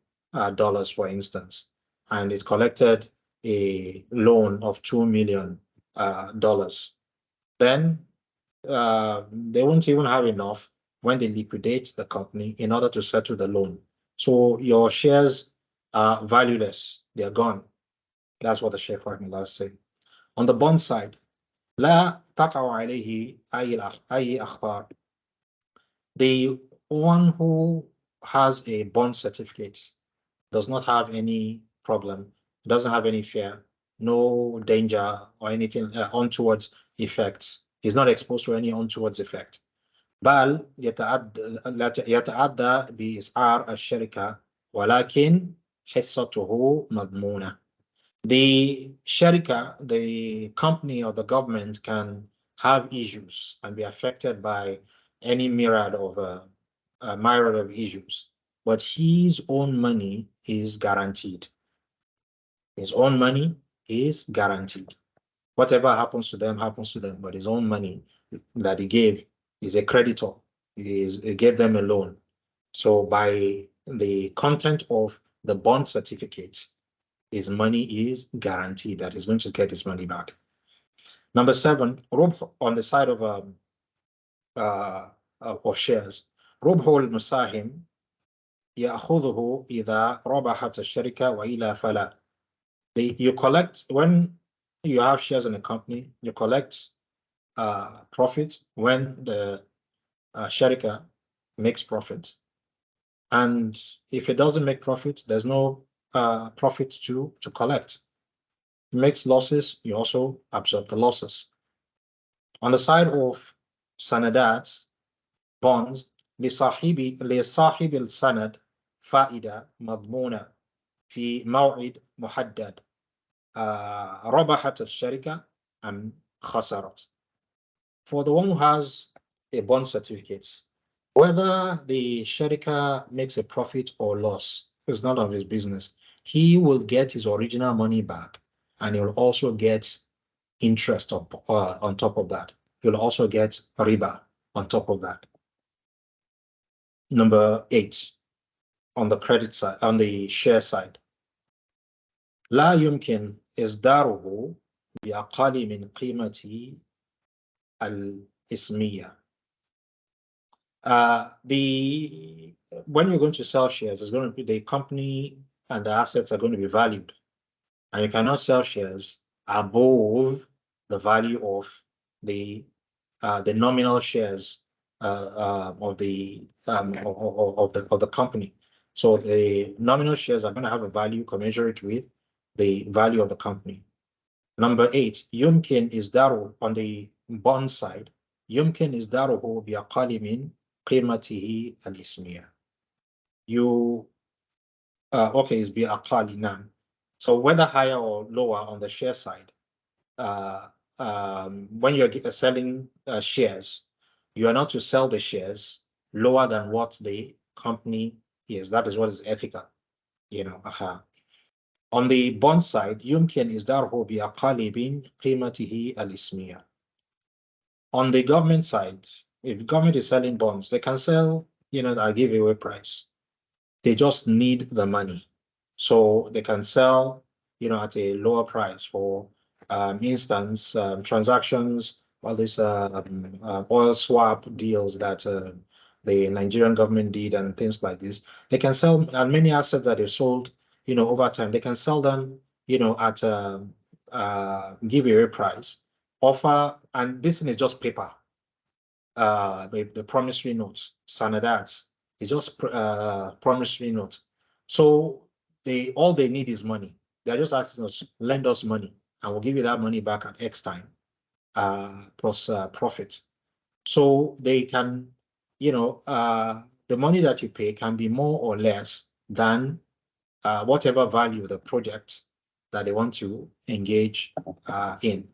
for instance, and it collected a loan of $2 million, then they won't even have enough when they liquidate the company in order to settle the loan. So your shares are valueless. They're gone. That's what the Sheikh said. On the bond side, لا تقع عليه أي أخطار. The one who has a bond certificate does not have any problem, doesn't have any fear, no danger or anything untoward effects. He's not exposed to any untoward effect. بل يتعدى بإسعار الشركة ولكن حصته مضمونة. The sharika, the company or the government, can have issues and be affected by any myriad of issues, but his own money is guaranteed. His own money is guaranteed. Whatever happens to them, but his own money that he gave is a creditor. He gave them a loan. So by the content of the bond certificate, his money is guaranteed that he's going to get his money back. Number 7, rubh on the side of shares. ربح المساهم يأخذه إذا ربحت الشركة وإلا فلا. You collect, when you have shares in a company, you collect profit when the sharika makes profit. And if it doesn't make profit, there's no profit to collect. It makes losses, you also absorb the losses. On the side of sanadat, bonds, لصاحب السند فائدة مضمونة في موعد محدد ربحت الشركة أم خسرت. For the one who has a bond certificate, whether the sharika makes a profit or loss is none of his business. He will get his original money back, and he will also get interest on top of that. He'll also get riba on top of that. Number 8, on the credit side, on the share side. لا يمكن إصداره بأقل من قيمة الإسمية. When you're going to sell shares, it's going to be the company and the assets are going to be valued, and you cannot sell shares above the value of the nominal shares of the company. So the nominal shares are going to have a value commensurate with the value of the company. Number 8, يمكن إصداره on the bond side. يمكن إصداره بأقل من قيمته الإسمية. Okay, it's بأقل now. So whether higher or lower on the share side, when you're selling shares, you are not to sell the shares lower than what the company is. That is what is ethical, On the bond side, يمكن إصداره بأقل من قيمته الإسمية. On the government side, if the government is selling bonds, they can sell, at giveaway price. They just need the money. So they can sell, at a lower price. For instance, transactions all these oil swap deals that the Nigerian government did and things like this. They can sell, and many assets that they've sold, over time, they can sell them, at giveaway price, offer, and this thing is just paper. The promissory notes, sanadats, it's just promissory notes. So all they need is money. They're just asking us, lend us money, and we'll give you that money back at X time, plus profit. So they can, the money that you pay can be more or less than whatever value the project that they want to engage in.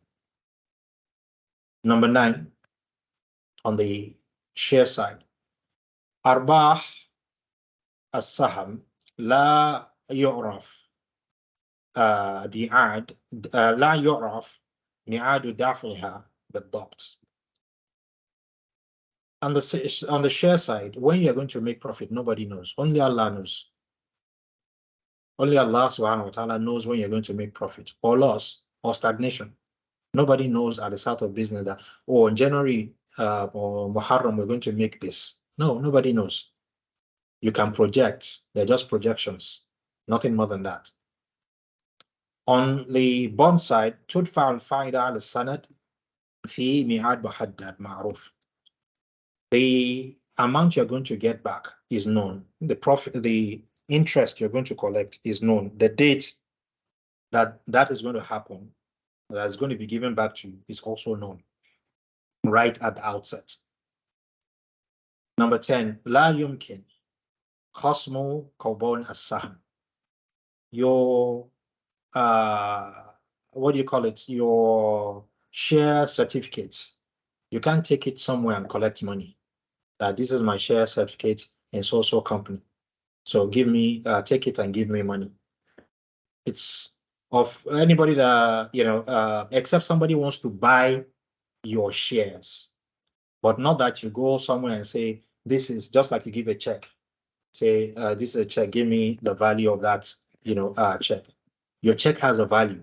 Number 9, on the share side, أرباح السهم لا يعرف لا يعرف ميعاد دفعها بالضبط. On the share side, when you're going to make profit, nobody knows. Only Allah knows. Only Allah subhanahu wa ta'ala knows when you're going to make profit or loss or stagnation. Nobody knows at the start of business that, in January or Muharram, we're going to make this. No, nobody knows. You can project. They're just projections. Nothing more than that. On the bond side, تدفع الفائدة على السند في ميعاد محدد معروف. The amount you're going to get back is known. The profit, the interest you're going to collect is known. The date that is going to happen, that is going to be given back to you, is also known right at the outset. Number 10, لا يمكن خصم كوبون السهم. Your what do you call it? Your share certificate. You can't take it somewhere and collect money. This is my share certificate in so company. So give me, take it and give me money. It's of anybody that, except somebody wants to buy your shares, but not that you go somewhere and say, this is just like you give a check. Say, this is a check, give me the value of that, check. Your check has a value.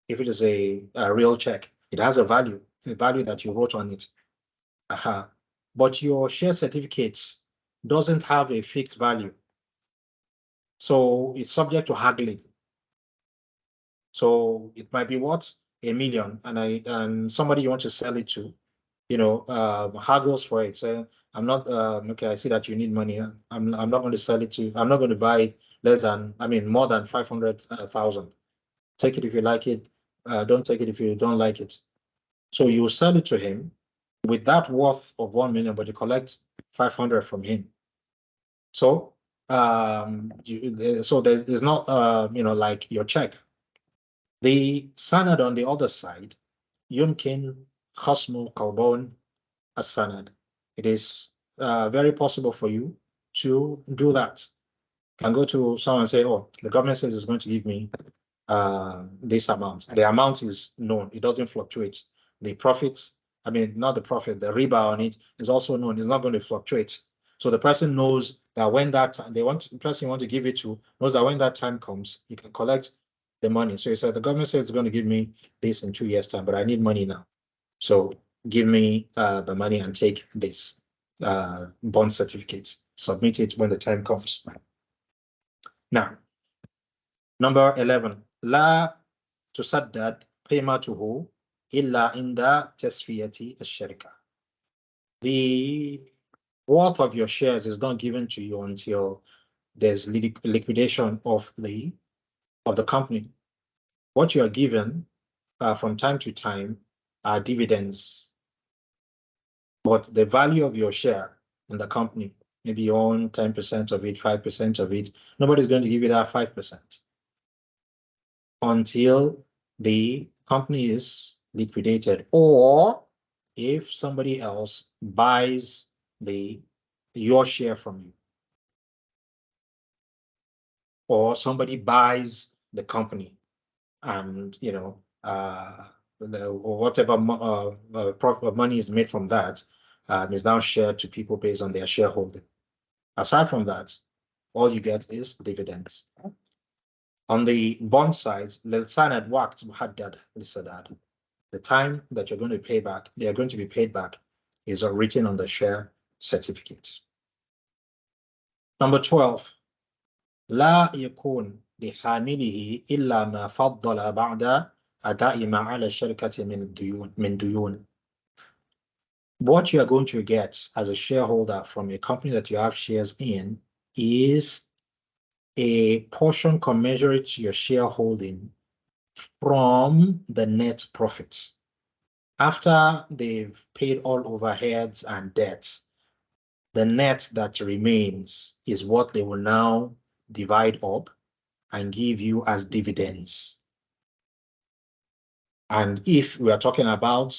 If it is a real check, it has a value, the value that you wrote on it. But your share certificates doesn't have a fixed value. So it's subject to haggling. So it might be worth $1 million, and somebody you want to sell it to, haggles for it. So I'm not okay. I see that you need money. I'm not going to sell it to. I'm not going to buy it more than 500,000. Take it if you like it. Don't take it if you don't like it. So you sell it to him with that worth of 1 million, but you collect 500 from him. So there's not like your check. The sanad on the other side, yumkin khasmu kawbon as-sanad. It is very possible for you to do that. You can go to someone and say, the government says it's going to give me this amount. The amount is known. It doesn't fluctuate. The profits, not the profit, the riba on it is also known. It's not going to fluctuate. So the person knows that when that the person you want to give it to knows that when that time comes, you can collect the money. So he said, the government says it's going to give me this in 2 years' time, but I need money now. So give me the money and take this bond certificate. Submit it when the time comes. Now, number 11, لا تسدد قيمته إلا عند تسوية الشركة. The worth of your shares is not given to you until there's liquidation of the company. What you are given from time to time are dividends, but the value of your share in the company, maybe you own 10% of it, 5% of it, nobody's going to give you that 5% until the company is liquidated, or if somebody else buys your share from you, or somebody buys the company, and whatever money is made from that is now shared to people based on their shareholding. Aside from that, all you get is dividends. On the bond side, للسند وقت محدد للسداد. the time that you're going to pay back, they are going to be paid back, is written on the share certificate. Number 12. لا يكون لحامله إلا ما فضل بعد أداء ما على الشركة من ديون. What you are going to get as a shareholder from a company that you have shares in is a portion commensurate to your shareholding from the net profits. After they've paid all overheads and debts, the net that remains is what they will now divide up and give you as dividends. And if we are talking about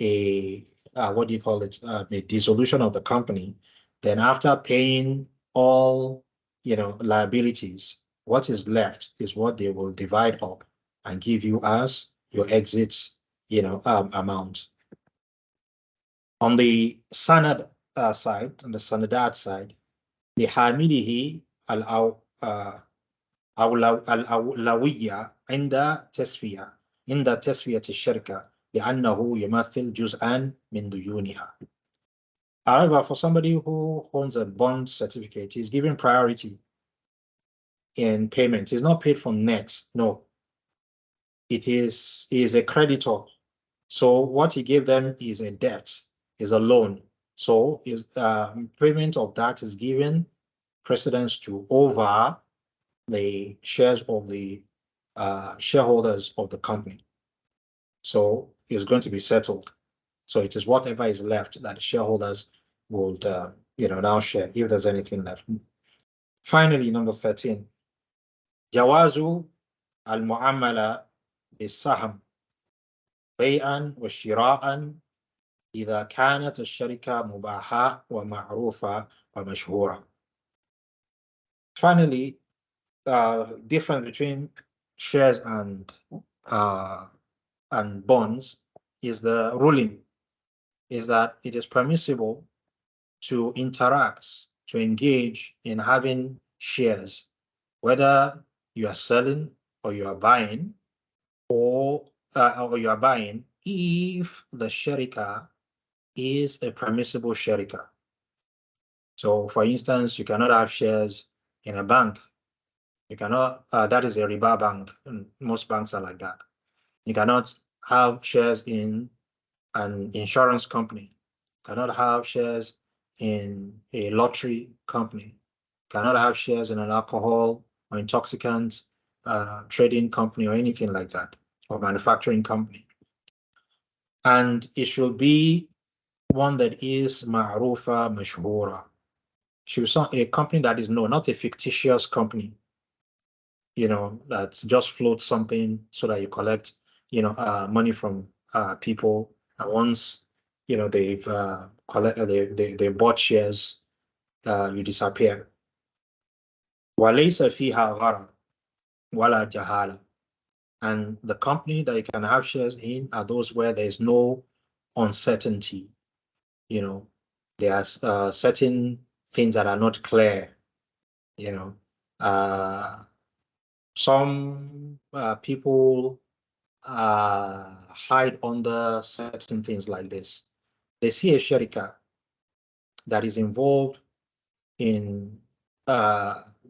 a a dissolution of the company, then after paying all liabilities, what is left is what they will divide up and give you as your exit amount. On the sanad side, on the sanadat side, لحامله الأولوية عند تسوية الشركة لأنه يمثل جزءا من ديونها. However, for somebody who owns a bond certificate, he's given priority in payment. He's not paid from net. No. He is a creditor. So what he gave them is a debt, is a loan. So his payment of that is given precedence to over the shares of the shareholders of the company. So it's going to be settled. So it is whatever is left that the shareholders would now share, if there's anything left. Finally, number 13, جواز المعاملة بالسهم بيعا وشراء إذا كانت الشركة مباحة ومعروفة ومشهورة. Finally, difference between shares and bonds is the ruling is that it is permissible to interact, to engage in having shares, whether you are selling or you are buying, or you are buying if the sharika is a permissible sharika. So, for instance, you cannot have shares in a bank. You cannot, that is a riba bank, and most banks are like that. You cannot have shares in an insurance company. You cannot have shares in a lottery company. You cannot have shares in an alcohol or intoxicant trading company or anything like that, or manufacturing company. And it should be one that is ma'rufa mashhura. Should be a company that is known, not a fictitious company, that just floats something so that you collect, money from people. And once, they've they bought shares, you disappear. وَلَيْسَ فِيهَا غَرَض وَلَا جَهَالَةٌ. And the company that you can have shares in are those where there's no uncertainty. There are certain things that are not clear. Some people hide under certain things like this. They see a sharika that is involved in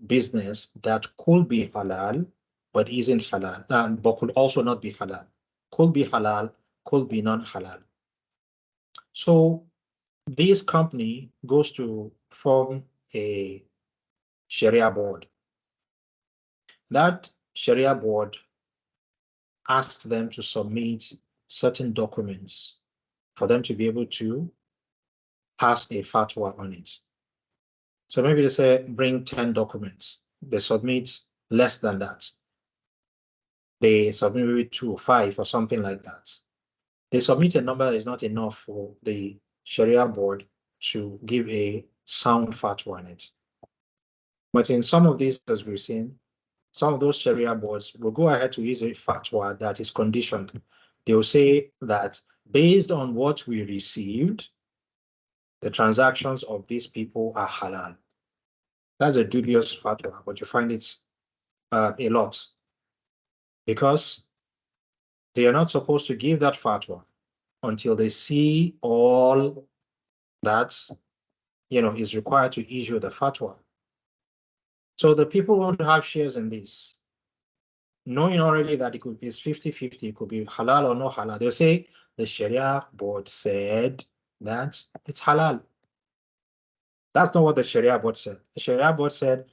business that could be halal, but isn't halal, but could also not be halal. Could be halal, could be non-halal. So this company goes to form a Sharia board. That Sharia board asks them to submit certain documents for them to be able to pass a fatwa on it. So maybe they say, bring 10 documents. They submit less than that. They submit maybe 2 or 5 or something like that. They submit a number that is not enough for the Sharia board to give a sound fatwa on it. But in some of these, as we've seen, some of those Sharia boards will go ahead to use a fatwa that is conditioned. They will say that based on what we received, the transactions of these people are halal. That's a dubious fatwa, but you find it a lot. Because they are not supposed to give that fatwa until they see all that, is required to issue the fatwa. So the people want to have shares in this, knowing already that it's 50-50, it could be halal or no halal. They'll say the Sharia board said that it's halal. That's not what the Sharia board said. The Sharia board said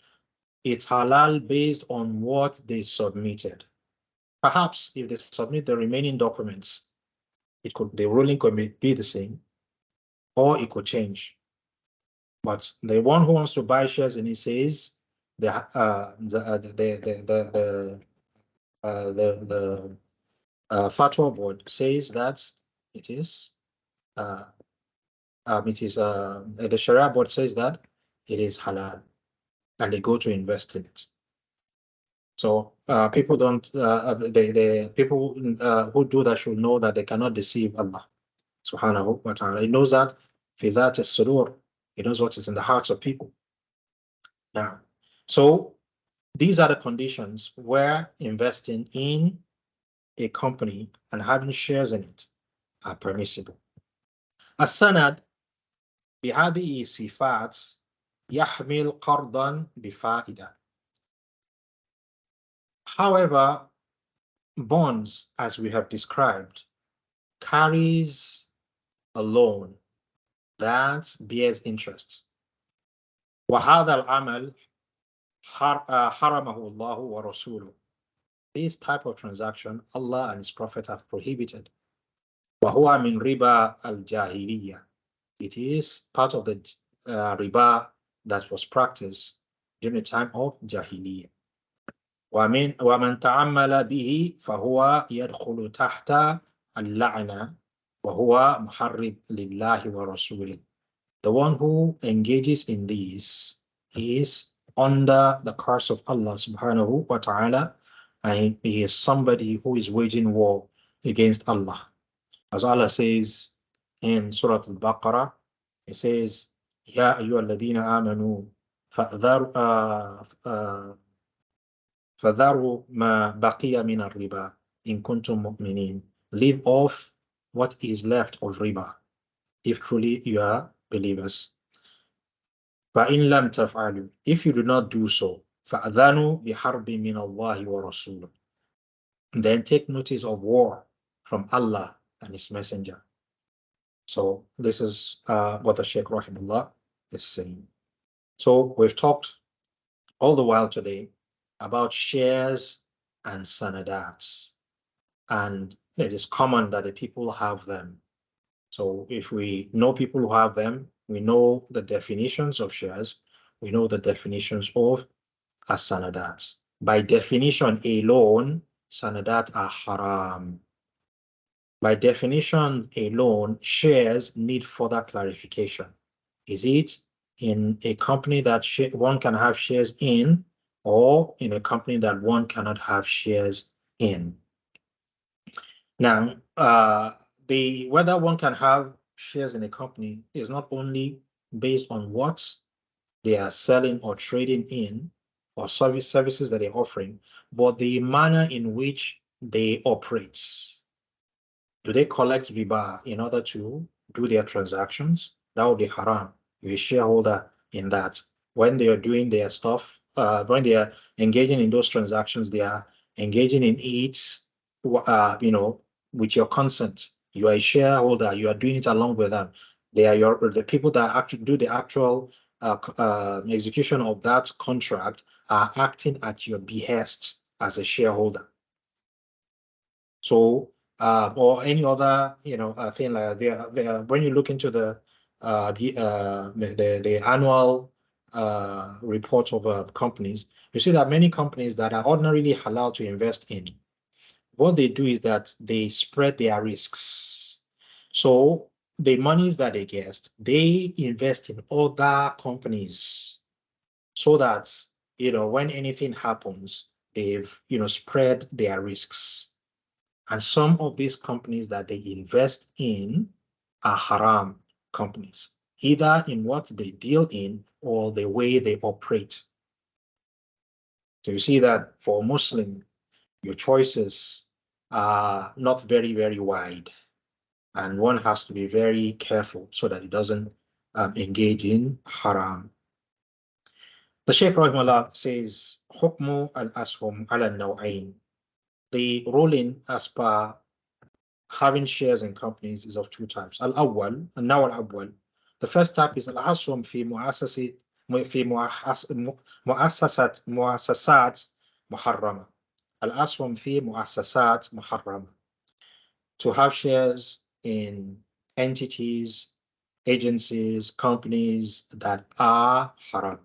it's halal based on what they submitted. Perhaps if they submit the remaining documents, the ruling could be the same, or it could change. But the one who wants to buy shares and he says the fatwa board says that it is the Sharia board says that it is halal, and they go to invest in it. So people don't the people who do that should know that they cannot deceive Allah subhanahu wa ta'ala. He knows that fi-Dh-Dhawi-l-Kitaab, he knows what is in the hearts of people. Now, so these are the conditions where investing in a company and having shares in it are permissible. السند بهذه الصفات يحمل قرضا بفائدة. However, bonds, as we have described, carries a loan that bears interest. وهذا العمل حرمه الله ورسوله. This type of transaction, Allah and His Prophet have prohibited. وهو من ربا الجاهلية. It is part of the riba that was practiced during the time of Jahiliyyah. ومن تعمل به فهو يدخل تحت اللعنة وهو محرم لله ورسوله. The one who engages in this is under the curse of Allah subhanahu wa ta'ala, and he is somebody who is waging war against Allah. As Allah says in Surah Al-Baqarah, He says, يا أيها الذين آمنوا فذروا ما بقي من الربا إن كنتم مؤمنين. Leave off what is left of riba, if truly you are believers. فإن لم تفعلوا, if you do not do so, فأذنوا بحرب من الله ورسوله, then take notice of war from Allah and His Messenger. So this is what the Sheikh rahimahullah is saying. So we've talked all the while today about shares and sanadats, and it is common that the people have them. So if we know people who have them, we know the definitions of shares, we know the definitions of as-sanadats. By definition alone, sanadat are haram. By definition alone, shares need further clarification. Is it in a company that one can have shares in, or in a company that one cannot have shares in? Now, whether one can have shares in a company is not only based on what they are selling or trading in, or services that they're offering, but the manner in which they operate. Do they collect riba in order to do their transactions? That would be haram. You're a shareholder in that. When they are doing their stuff, when they are engaging in those transactions, they are engaging in it, with your consent. You are a shareholder. You are doing it along with them. They are the people that actually do the actual execution of that contract are acting at your behest as a shareholder. So, or any other, thing like that. When you look into the annual report of companies, you see that many companies that are ordinarily halal to invest in, what they do is that they spread their risks. So the monies that they get, they invest in other companies, so that when anything happens, they've spread their risks. And some of these companies that they invest in are haram companies, either in what they deal in or the way they operate. So you see that for a Muslim, your choices are not very, very wide. And one has to be very careful so that it doesn't engage in haram. The Sheikh Rahimahullah says, Hukmu al-ashum ala nawain. The ruling as per having shares in companies is of two types. Al-awwal, and now al-awwal. The first type is al-ashum fi muassasat muharrama. Al-ashum fi muassasat muharrama. To have shares in entities, agencies, companies that are haram.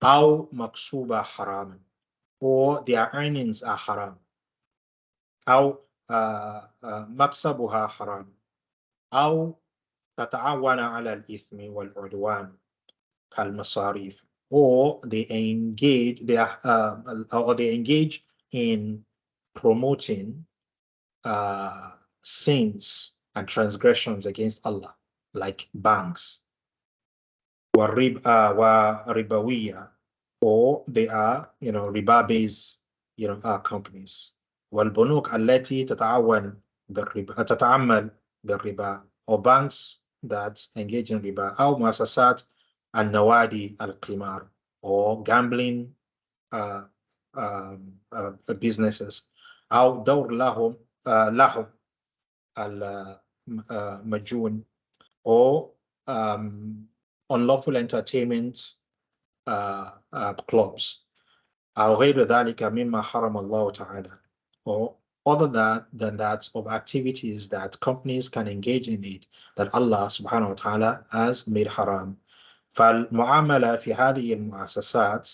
Aw maksuba haram, or their earnings are haram. Aw maksabuha haram. Aw tata'awana ala al-ithmi wal-udwan kal-masarif, or they engage in promoting sins and transgressions against Allah, like banks, wa ribawiya, or they are, riba-based, companies. Wal-bunuk allati tata'ammal bil-riba, or banks that engage in riba. Aw muassasat an-nawadi al-qimar, or gambling businesses. Aw dawr lahum al-majun, or unlawful entertainment clubs. أو غير ذلك مما حرم الله تعالى, or other than that of activities that companies can engage in it that Allah subhanahu wa ta'ala has made haram. فالمعاملة في هذه المؤسسات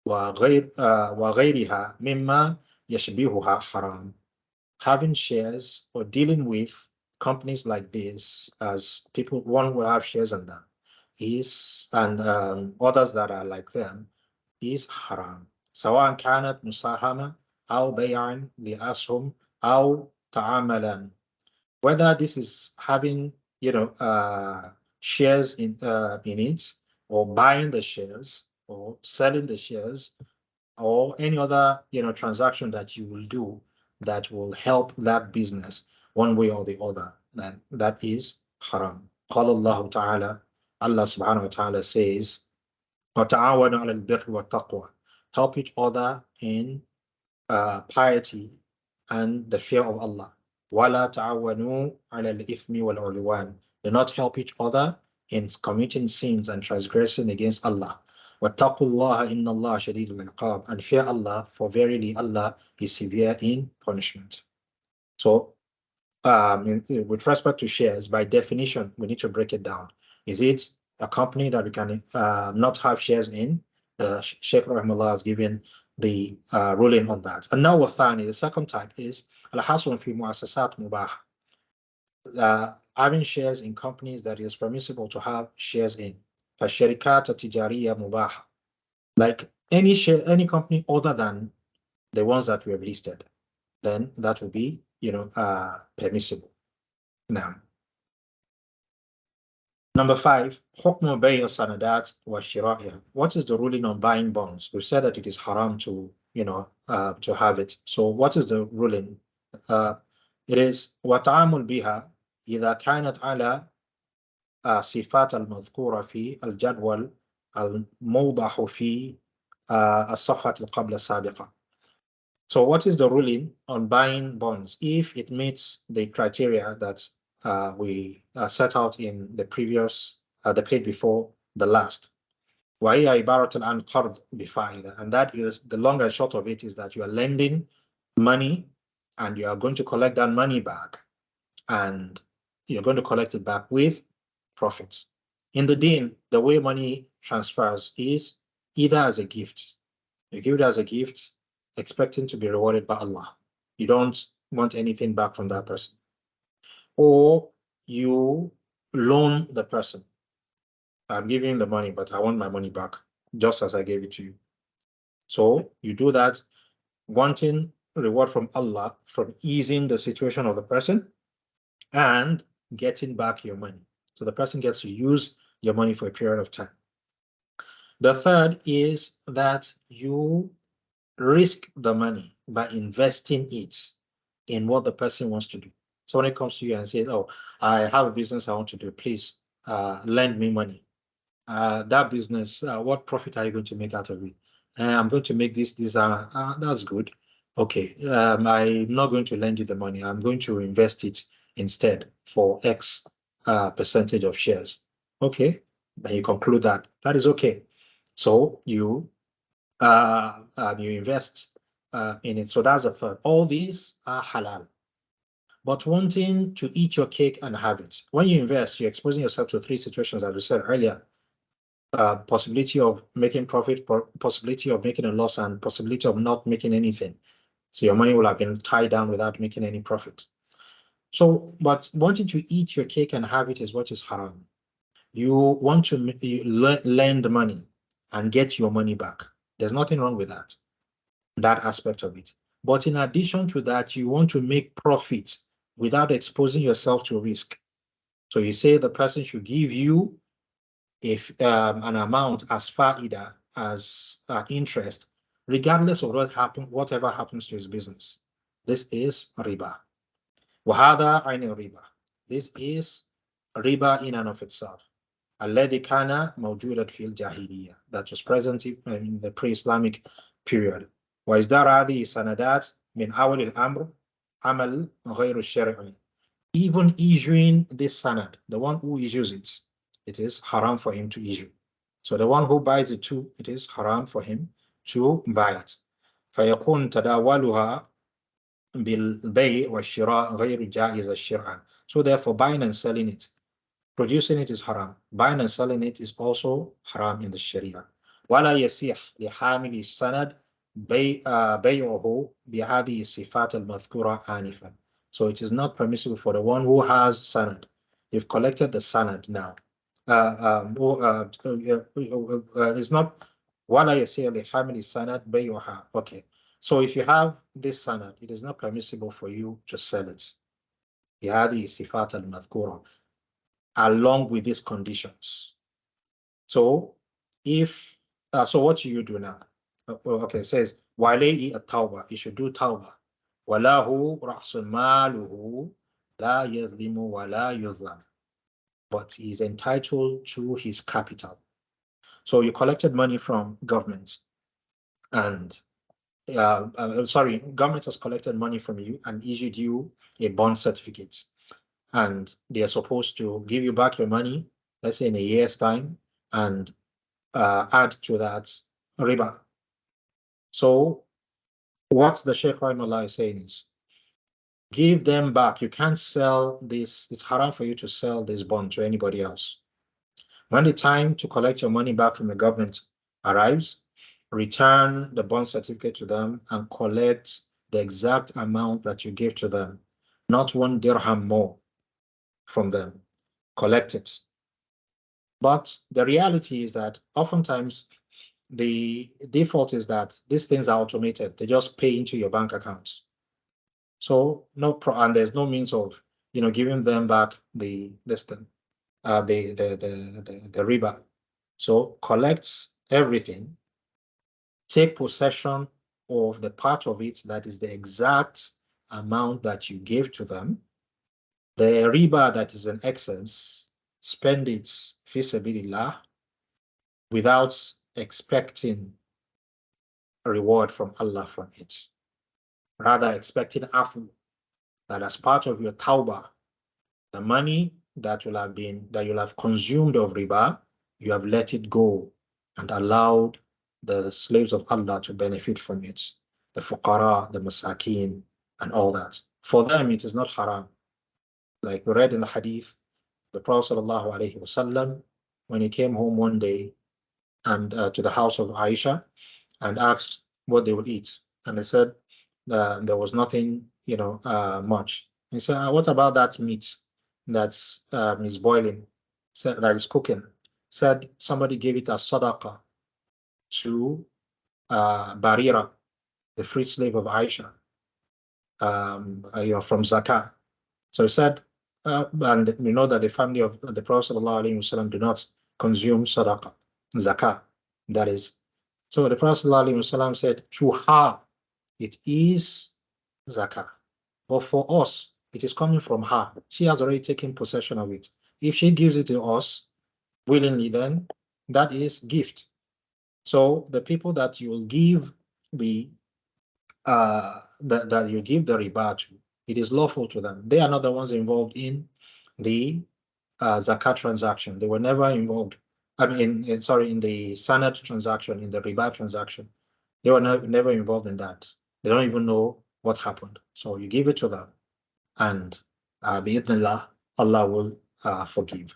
وغيرها مما يشبهها حرام. Having shares or dealing with companies like this, as one will have shares in them, and others that are like them, is haram. سواء كانت مساهمة أو بيعا لأسهم أو تعاملا. Whether this is having shares in it, or buying the shares, or selling the shares, or any other transaction that you will do that will help that business one way or the other, then that is haram. قال الله تعالى, Allah subhanahu wa ta'ala says, وَتَعَاوَنُوا عَلَى الْبِرِّ وَالتَّقْوَى. Help each other in piety and the fear of Allah. وَلَا تَعَاوَنُوا عَلَى الْإِثْمِ وَالْعُدْوَانِ. Do not help each other in committing sins and transgressing against Allah. وَاتَّقُوا اللَّهَ إِنَّ اللَّهَ شَدِيدُ الْعِقَابِ. And fear Allah, for verily Allah is severe in punishment. So, with respect to shares, by definition, we need to break it down. Is it a company that we can not have shares in? The Sheikh Rahimahullah has given the ruling on that. And now wa-thani, the second type is al-hasun fi muassasat mubah. Having shares in companies that is permissible to have shares in. Fa-sharikat tijariya mubah. Like any company other than the ones that we have listed, then that will be permissible. Now, number 5, hukmu bay' as-sanadat wa shira'iha. What is the ruling on buying bonds? We've said that it is haram to have it. So what is the ruling? It is وَتَعَامُلْ بِهَا إِذَا كَانَتْ عَلَى صفات المذكورة في الجدول الموضح في الصفحة قبل السابقة. So what is the ruling on buying bonds if it meets the criteria that we set out in the previous, the page before the last? وَهِيَ عِبَارَةٌ عَنْ قَرْضٍ بِفَائِدَةٍ. And that is, the long and short of it is that you are lending money and you are going to collect that money back, and you're going to collect it back with profits. In the deen, the way money transfers is either as a gift. You give it as a gift, expecting to be rewarded by Allah. You don't want anything back from that person. Or you loan the person. I'm giving the money, but I want my money back, just as I gave it to you. So you do that, wanting reward from Allah from easing the situation of the person and getting back your money. So the person gets to use your money for a period of time. The third is that you risk the money by investing it in what the person wants to do. So when it comes to you and says, oh, I have a business I want to do, please lend me money. That business, what profit are you going to make out of it? I'm going to make this, that's good. Okay, I'm not going to lend you the money. I'm going to invest it instead for X percentage of shares. Okay, then you conclude that is okay. So you invest in it. So that's a third. All these are halal. But wanting to eat your cake and have it. When you invest, you're exposing yourself to three situations, as we said earlier. Possibility of making profit, possibility of making a loss, and possibility of not making anything. So your money will have been tied down without making any profit. So, but wanting to eat your cake and have it is what is haram. You want to lend money and get your money back. There's nothing wrong with that aspect of it. But in addition to that, you want to make profit without exposing yourself to risk. So you say the person should give you an amount as fa'idah, as interest, regardless of whatever happens to his business. This is riba. وَهَذَا عَيْنِ riba. This is riba in and of itself. الَّذِي كَانَ مَوْجُودًا فِي الْجَاهِلِيَّةِ. That was present in the pre-Islamic period. وَإِصْدَارَ هَذِهِ السَّنَدَاتِ مِنْ أَوَلِ الْأَمْرِ عَمَلْ غَيْرُ الشَّرْعِ. Even issuing this sanad, the one who issues it, it is haram for him to issue. So the one who buys it too, it is haram for him to buy it. فَيَكُونْ تَدَاوَلُهَا بِالْبَيْءِ وَالشِّرَاءِ غَيْرُ جَائِزَ الشِّرْعَ. So therefore, buying and selling it, producing it is haram. Buying and selling it is also haram in the Sharia. وَلَا يَسِيحْ لِحَامِلِ السَّنَدِ بَيْعُهُ بِهَذِهِ الصِّفَاتِ الْمَذْكُورَةِ آنِفًا. So it is not permissible for the one who has sanad. You've collected the sanad now. It's not وَلَا يَسِيحْ لِحَامِلِ السَّنَدِ بَيْعُهَا. Okay. So if you have this sanad, it is not permissible for you to sell it. بِهَذِهِ الصِّفَاتِ الْمَذْكُورَةِ, along with these conditions. So if so what do you do now? Okay, it says وَعَلَيْهِ التَّوْبَةِ. You should do tawbah. وَلَهُ رَأْسُ مَالُهُ لَا يَظْلِمُ وَلَا يُظْلَمُ. But he is entitled to his capital. So you collected money from government, and government has collected money from you and issued you a bond certificate, and they are supposed to give you back your money, let's say in a year's time, and add to that riba. So what the Sheikh Rahimahullah is saying is, give them back. You can't sell this. It's haram for you to sell this bond to anybody else. When the time to collect your money back from the government arrives, return the bond certificate to them and collect the exact amount that you gave to them, not 1 dirham more from them. Collect it. But the reality is that oftentimes the default is that these things are automated. They just pay into your bank accounts. So and there's no means of giving them back the riba. So collect everything, take possession of the part of it that is the exact amount that you gave to them. The riba that is in excess, spend it fi sabilillah without expecting a reward from Allah from it. Rather expecting afu, that as part of your tawbah, the money that you'll have consumed of riba, you have let it go and allowed the slaves of Allah to benefit from it, the fuqara, the masakin, and all that. For them, it is not haram. Like we read in the hadith, the Prophet ﷺ, when he came home one day and to the house of Aisha and asked what they would eat, and they said there was nothing, much. He said, what about that meat that's is boiling, that is cooking? Said somebody gave it as sadaqah to Barira, the free slave of Aisha, from Zakah. So he said, and we know that the family of the Prophet ﷺ do not consume sadaqah, zakah, that is. So the Prophet ﷺ said, to her, it is zakah. But for us, it is coming from her. She has already taken possession of it. If she gives it to us willingly, then that is gift. So the people that you will give the that you give the riba to, it is lawful to them. They are not the ones involved in the zakat transaction. They were never involved. I mean, in the sanad transaction, in the riba transaction, they were never involved in that. They don't even know what happened. So you give it to them, and bi'idhnillah, Allah will forgive.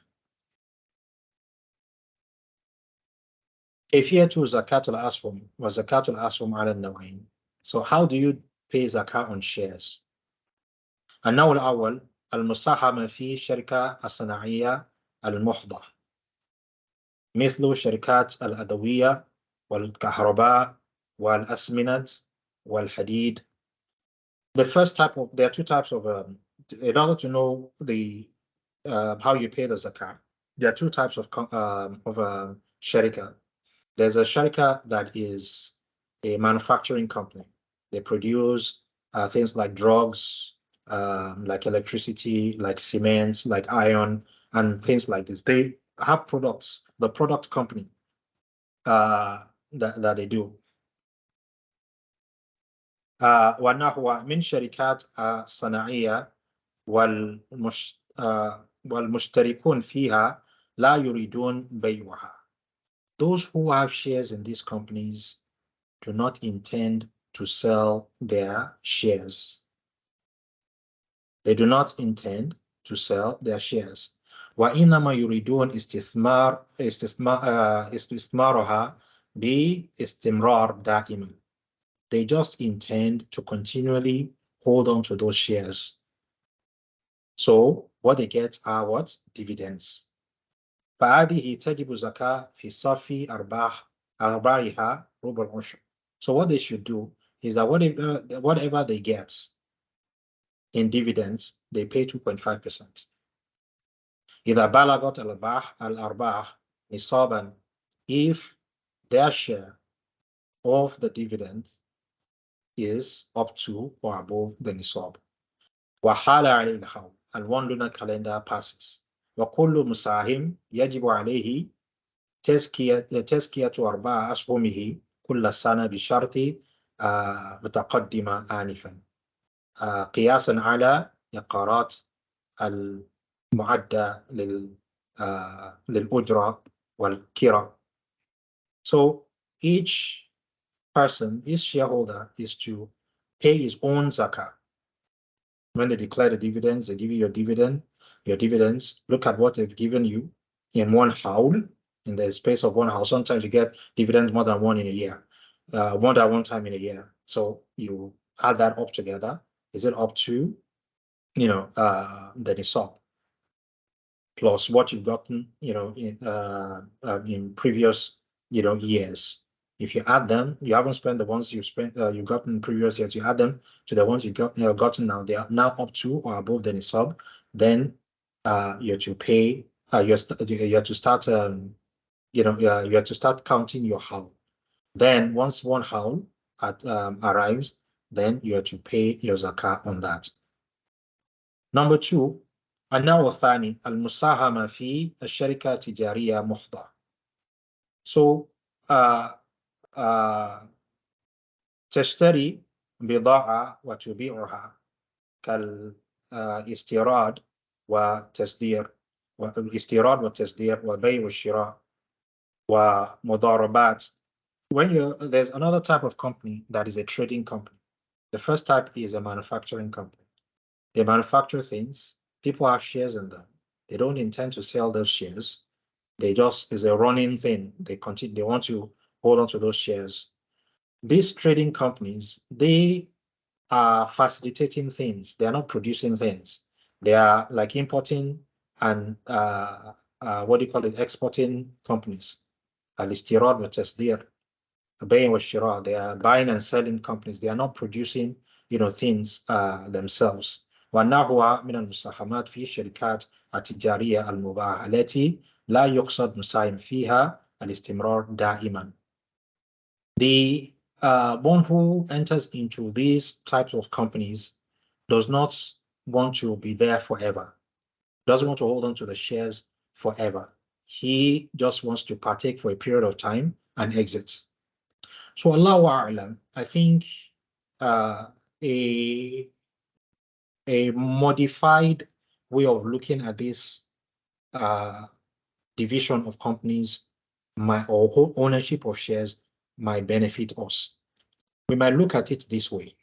Kayfiyatu zakat al-aswam wa zakat al-aswam ala al-nawain. So how do you pay zakat on shares? النوع الأول المساهمة في الشركة الصناعية المحضة مثل شركات الأدوية والكهرباء والأسمنة والحديد. The first type of, there are two types of, in order to know the how you pay the zakat, there are two types of sharika. There's a sharika that is a manufacturing company. They produce things like drugs, like electricity, like cement, like iron, and things like this. They have products, the product company that they do. ونحو من شركات صناعية والمشتركون فيها لا يريدون بيعها. Those who have shares in these companies do not intend to sell their shares. They do not intend to sell their shares. وإنما يريدون استثمارها باستمرار دائما. They just intend to continually hold on to those shares. So what they get are what? Dividends. فهذه تجب زكاة في صافي أرباحها ربع العشر. So what they should do is that whatever they get in dividends, they pay 2.5%. إذا بلغت الأرباح نصابا, if their share of the dividends is up to or above the nisab. وحال عليه الحول, and 1 lunar calendar passes. وكل مساهم يجب عليه تزكية أرباع أسهمه كل سنة بشرط متقدمة آنفا قياسا على يقارات المعدة للأجرة والكرة. So each person, each shareholder is to pay his own zakat. When they declare the dividends, they give you your dividends. Look at what they've given you in one howl, in the space of one house. Sometimes you get dividends more than one in a year, more than one time in a year. So you add that up together. Is it up to, the nisab plus what you've gotten, in previous, years? If you add them, you haven't spent the ones you got in previous years. You add them to the ones you gotten now. They are now up to or above the nisab. Then you have to pay. You have to start. You have to start counting your howl. Then once one howl arrives, then you have to pay your zakat on that. Number 2, النوع الثاني المساهمة في الشركة التجارية محضة. So تشتري بضاعة وتبيعها كالاستيراد والتصدير وبيع والشراء ومضاربات. There's another type of company that is a trading company. The first type is a manufacturing company. They manufacture things. People have shares in them. They don't intend to sell those shares. They just, is a running thing. They want to hold on to those shares. These trading companies, they are facilitating things. They are not producing things. They are like importing and exporting companies. Al-istirad wa tasdir, bay'in wa shira. They are buying and selling companies. They are not producing, things themselves. وأنها من المساهمات في الشركات التجارية المباحة التي لا يقصد مساهم فيها الاستمرار دائما. The one who enters into these types of companies does not want to be there forever, doesn't want to hold on to the shares forever. He just wants to partake for a period of time and exit. So Allahu A'lam, I think a modified way of looking at this division of companies or ownership of shares might benefit us. We might look at it this way,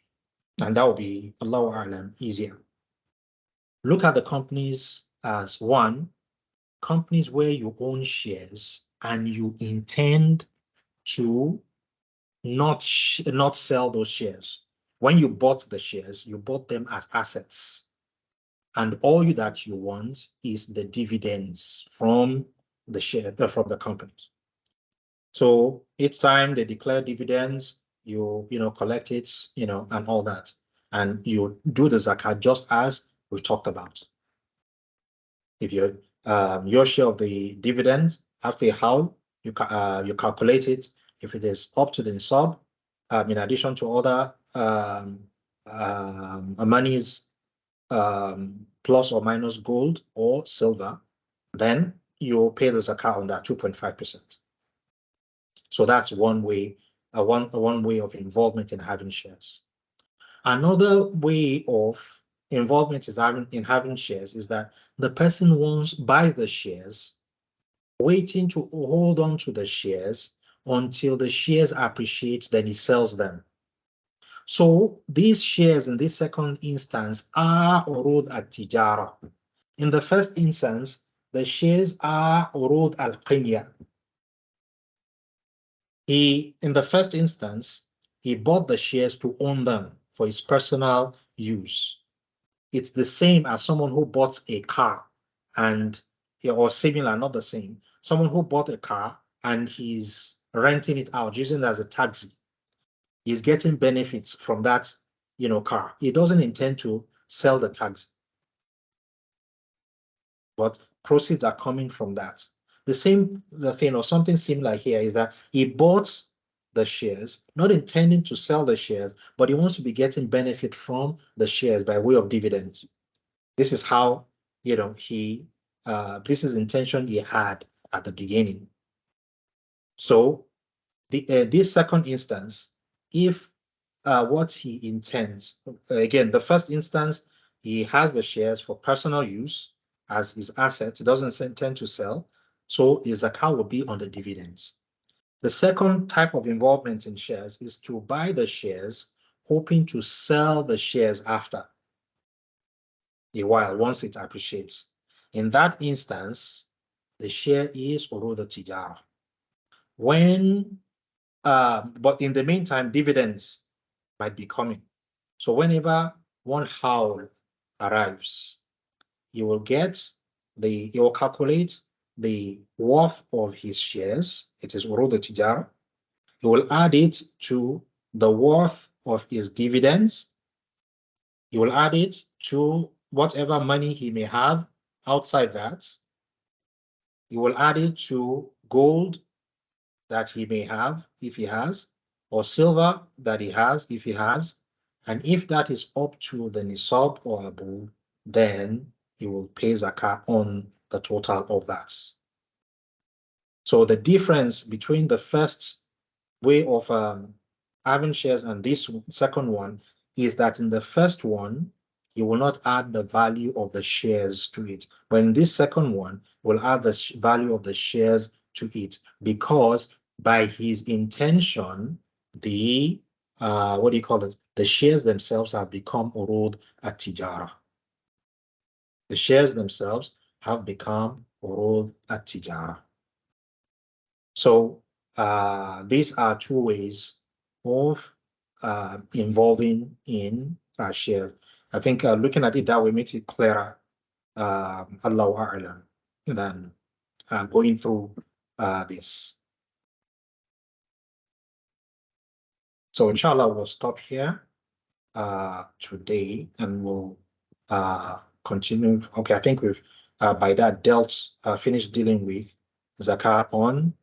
and that will be, Allahu A'lam, easier. Look at the companies as one, companies where you own shares and you intend to not sell those shares. When you bought the shares, you bought them as assets. And all that you want is the dividends from the share from the companies. So each time they declare dividends, you collect it, and all that. And you do the zakat just as we talked about. If your share of the dividends after a haul, you calculate it. If it is up to the nisab, in addition to other monies, plus or minus gold or silver, then you pay the zakat on that 2.5%. So that's one way, one way of involvement in having shares. Another way of involvement in having shares is that the person buys the shares, waiting to hold on to the shares until the shares appreciate, then he sells them. So these shares in this second instance are urud at-tijara. In the first instance, the shares are urud al-qinya. In the first instance, he bought the shares to own them for his personal use. It's the same as someone who bought a car or similar, not the same. Someone who bought a car and he's renting it out, using it as a taxi. He's getting benefits from that, car. He doesn't intend to sell the taxi, but proceeds are coming from that. The thing or something similar here is that he bought the shares, not intending to sell the shares, but he wants to be getting benefit from the shares by way of dividends. This is how, this is intention he had at the beginning. So this second instance, if what he intends, again, the first instance, he has the shares for personal use as his assets, he doesn't intend to sell, so his zakat will be on the dividends. The second type of involvement in shares is to buy the shares, hoping to sell the shares after a while, once it appreciates. In that instance, the share is urud al-tijara. But in the meantime, dividends might be coming. So whenever one haul arrives, you will calculate the worth of his shares. It is urud al-tijara. You will add it to the worth of his dividends. You will add it to whatever money he may have outside that. You will add it to gold that he may have, if he has, or silver that he has, if he has. And if that is up to the nisab or above, then you will pay zakat on the total of that. So the difference between the first way of having shares and this second one is that in the first one, you will not add the value of the shares to it. But in this second one, we'll add the value of the shares to it, because by his intention, the the shares themselves have become urud at-tijara. The shares themselves have become urud at-tijara. So these are two ways of involving in shares. I think looking at it that way makes it clearer, Allahu A'lam, than going through this. So inshallah, we'll stop here today, and we'll continue. Okay, I think we've by that finished dealing with zakat on.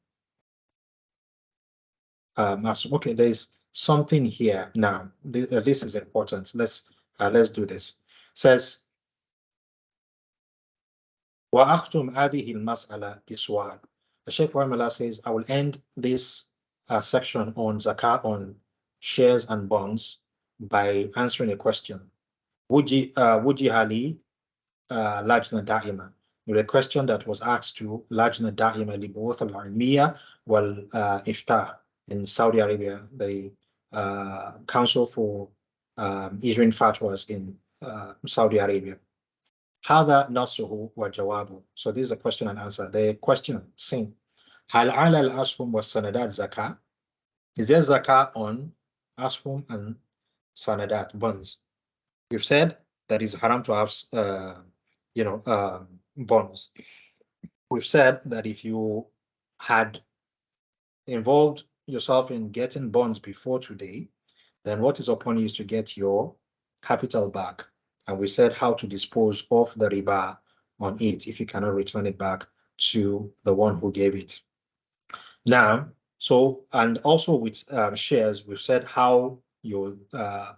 Okay, there's something here now. This is important. Let's Let's do this. Says, وَأَخْتُمْ هَذِهِ الْمَسْأَلَةِ بِسُؤَالٍ. The Sheikh Rahimahullah says, I will end this section on zakat, on shares and bonds, by answering a question. وُجِهَ لِي لَجْنَةً دَائِمًا. The question that was asked to Lajna Da'ima لِبُعُوثِ الْعِلْمِيَّةِ وَالْإِفْتَاءِ in Saudi Arabia, the Council for issuing fatwas in Saudi Arabia. هذا نصه وجوابه. So this is a question and answer. The question, sing. هل على الأسهم والسندات زكاة? Is there zakah on ashum and sanadat, bonds? We've said that it's haram to have, bonds. We've said that if you had involved yourself in getting bonds before today, then what is upon you is to get your capital back. And we said how to dispose of the riba on it if you cannot return it back to the one who gave it. Now, so, and also with shares, we've said how you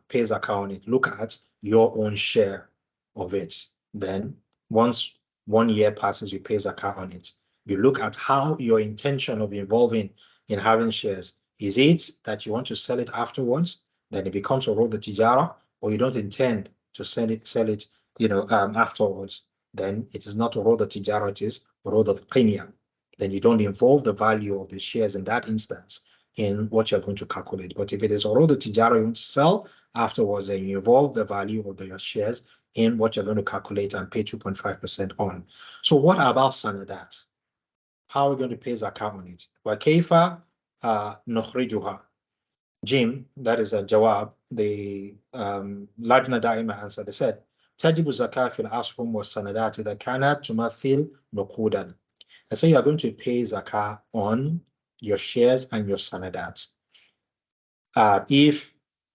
pay zakah on it. Look at your own share of it. Then once 1 year passes, you pay zakah on it. You look at how your intention of involving in having shares. Is it that you want to sell it afterwards? Then it becomes a road tijara, or you don't intend to sell it, afterwards. Then it is not a road tijara, it is a road of qimya. Then you don't involve the value of the shares in that instance in what you're going to calculate. But if it is a road tijara you want to sell afterwards, then you involve the value of your shares in what you're going to calculate and pay 2.5% on. So what about sanadat? How are we going to pay zakat on it? وَكَيْفَ نُخْرِجُهَا? Jim, that is a jawab, the Lajna Da'ima answer. They said, تَجِبُ الزَّكَاةِ فِي الْأَسْهُمِ وَالسَّنَدَاتِ إِذَا كَانَتْ تُمَثِّلُ نُقُودًا. I say you are going to pay zakah on your shares and your sanadat. If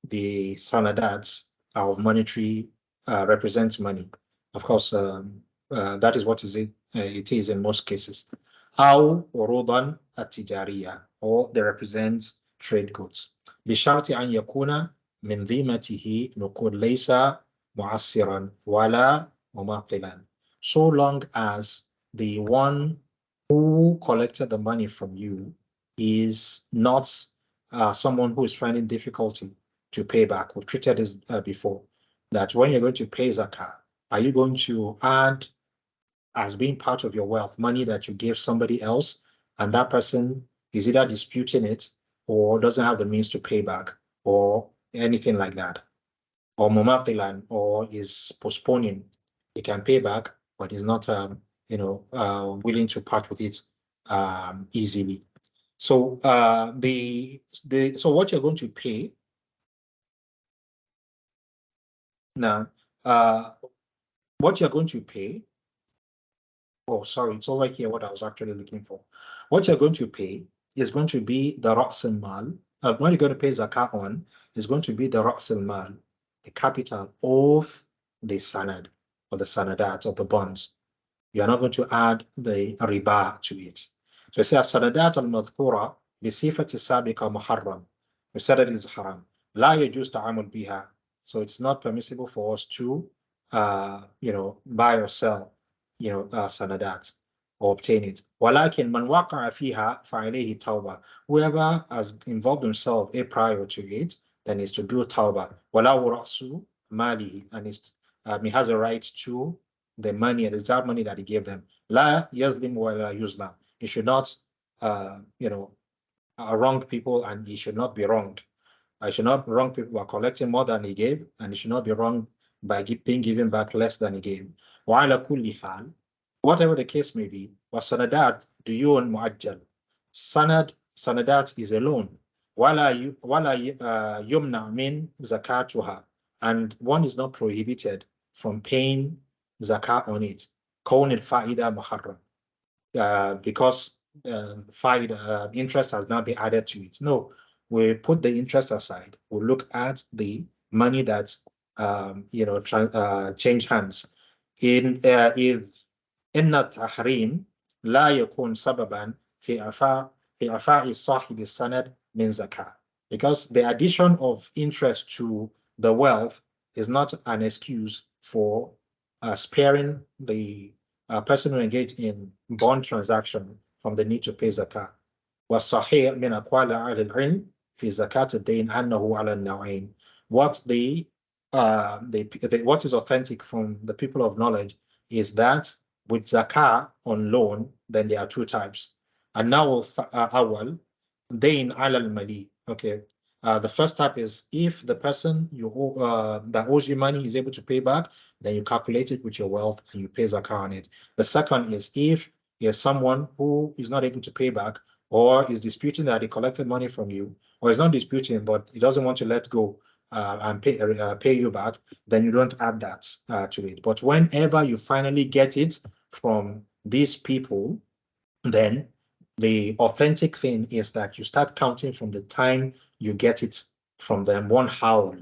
the sanadat are of monetary, represents money, of course, that is what it is in most cases. أو عروضاً التجارية, or they represent trade goods. بشرط أن يكون من ذمته نقود ليس معسرا ولا مماطلا. So long as the one who collected the money from you is not someone who is finding difficulty to pay back. We've treated this before, that when you're going to pay zakah, are you going to add as being part of your wealth money that you gave somebody else, and that person is either disputing it or doesn't have the means to pay back or anything like that, or mumatilan, or is postponing? He can pay back, but is not willing to part with it easily. So so what you're going to pay now, what you're going to pay, oh sorry, it's over here what I was actually looking for. What you're going to pay is going to be the Ra's al-Mal. What you're going to pay zakah on is going to be the Ra's al-Mal, the capital of the sanad, or the sanadat, of the bonds. You are not going to add the riba to it. So you say as-sanadat al-madhkura bi-sifati sabiqa muharram. We said it is haram. La yajuz ta'amul biha. So it's not permissible for us to buy or sell sanadat or obtain it. Walakin man waqa'a fiha fa'alayhi tawbah. Whoever has involved himself prior to it, then is to do tawbah. Walahu ra'su malihi, and he has a right to the money, and the money that he gave them. La yazlim wa la yuzlam. He should not wrong people, and he should not be wronged. I should not wrong people who are collecting more than he gave, and he should not be wronged by being given back less than he gave. وعلى كل حال, whatever the case may be, وَسَنَدَاتْ دُيُونْ مُعَجَّلْ. Sanadat is a loan. وَلَا يُمْنَعْ مِنْ زَكَاتُهَا. And one is not prohibited from paying zakah on it. كَوْنِ الْفَائِدَةِ مُحَرَّمْ. Because interest has not been added to it. No, we put the interest aside. We look at the money that's change hands. If إن التحريم لا يكون سببا في إعفاء صاحب السند من زكاة. Because the addition of interest to the wealth is not an excuse for sparing the person who engaged in bond transaction from the need to pay zakah. والصحيح من أقوال أهل العلم في زكاة الدين أنه على النوعين. What what is authentic from the people of knowledge is that with zakah on loan, then there are two types. And now awal dain ala al-mali. Okay. The first type is if the person that owes you money is able to pay back, then you calculate it with your wealth and you pay zakah on it. The second is if there's someone who is not able to pay back or is disputing that he collected money from you, or is not disputing but he doesn't want to let go and pay you back, then you don't add that to it. But whenever you finally get it from these people, then the authentic thing is that you start counting from the time you get it from them, one howl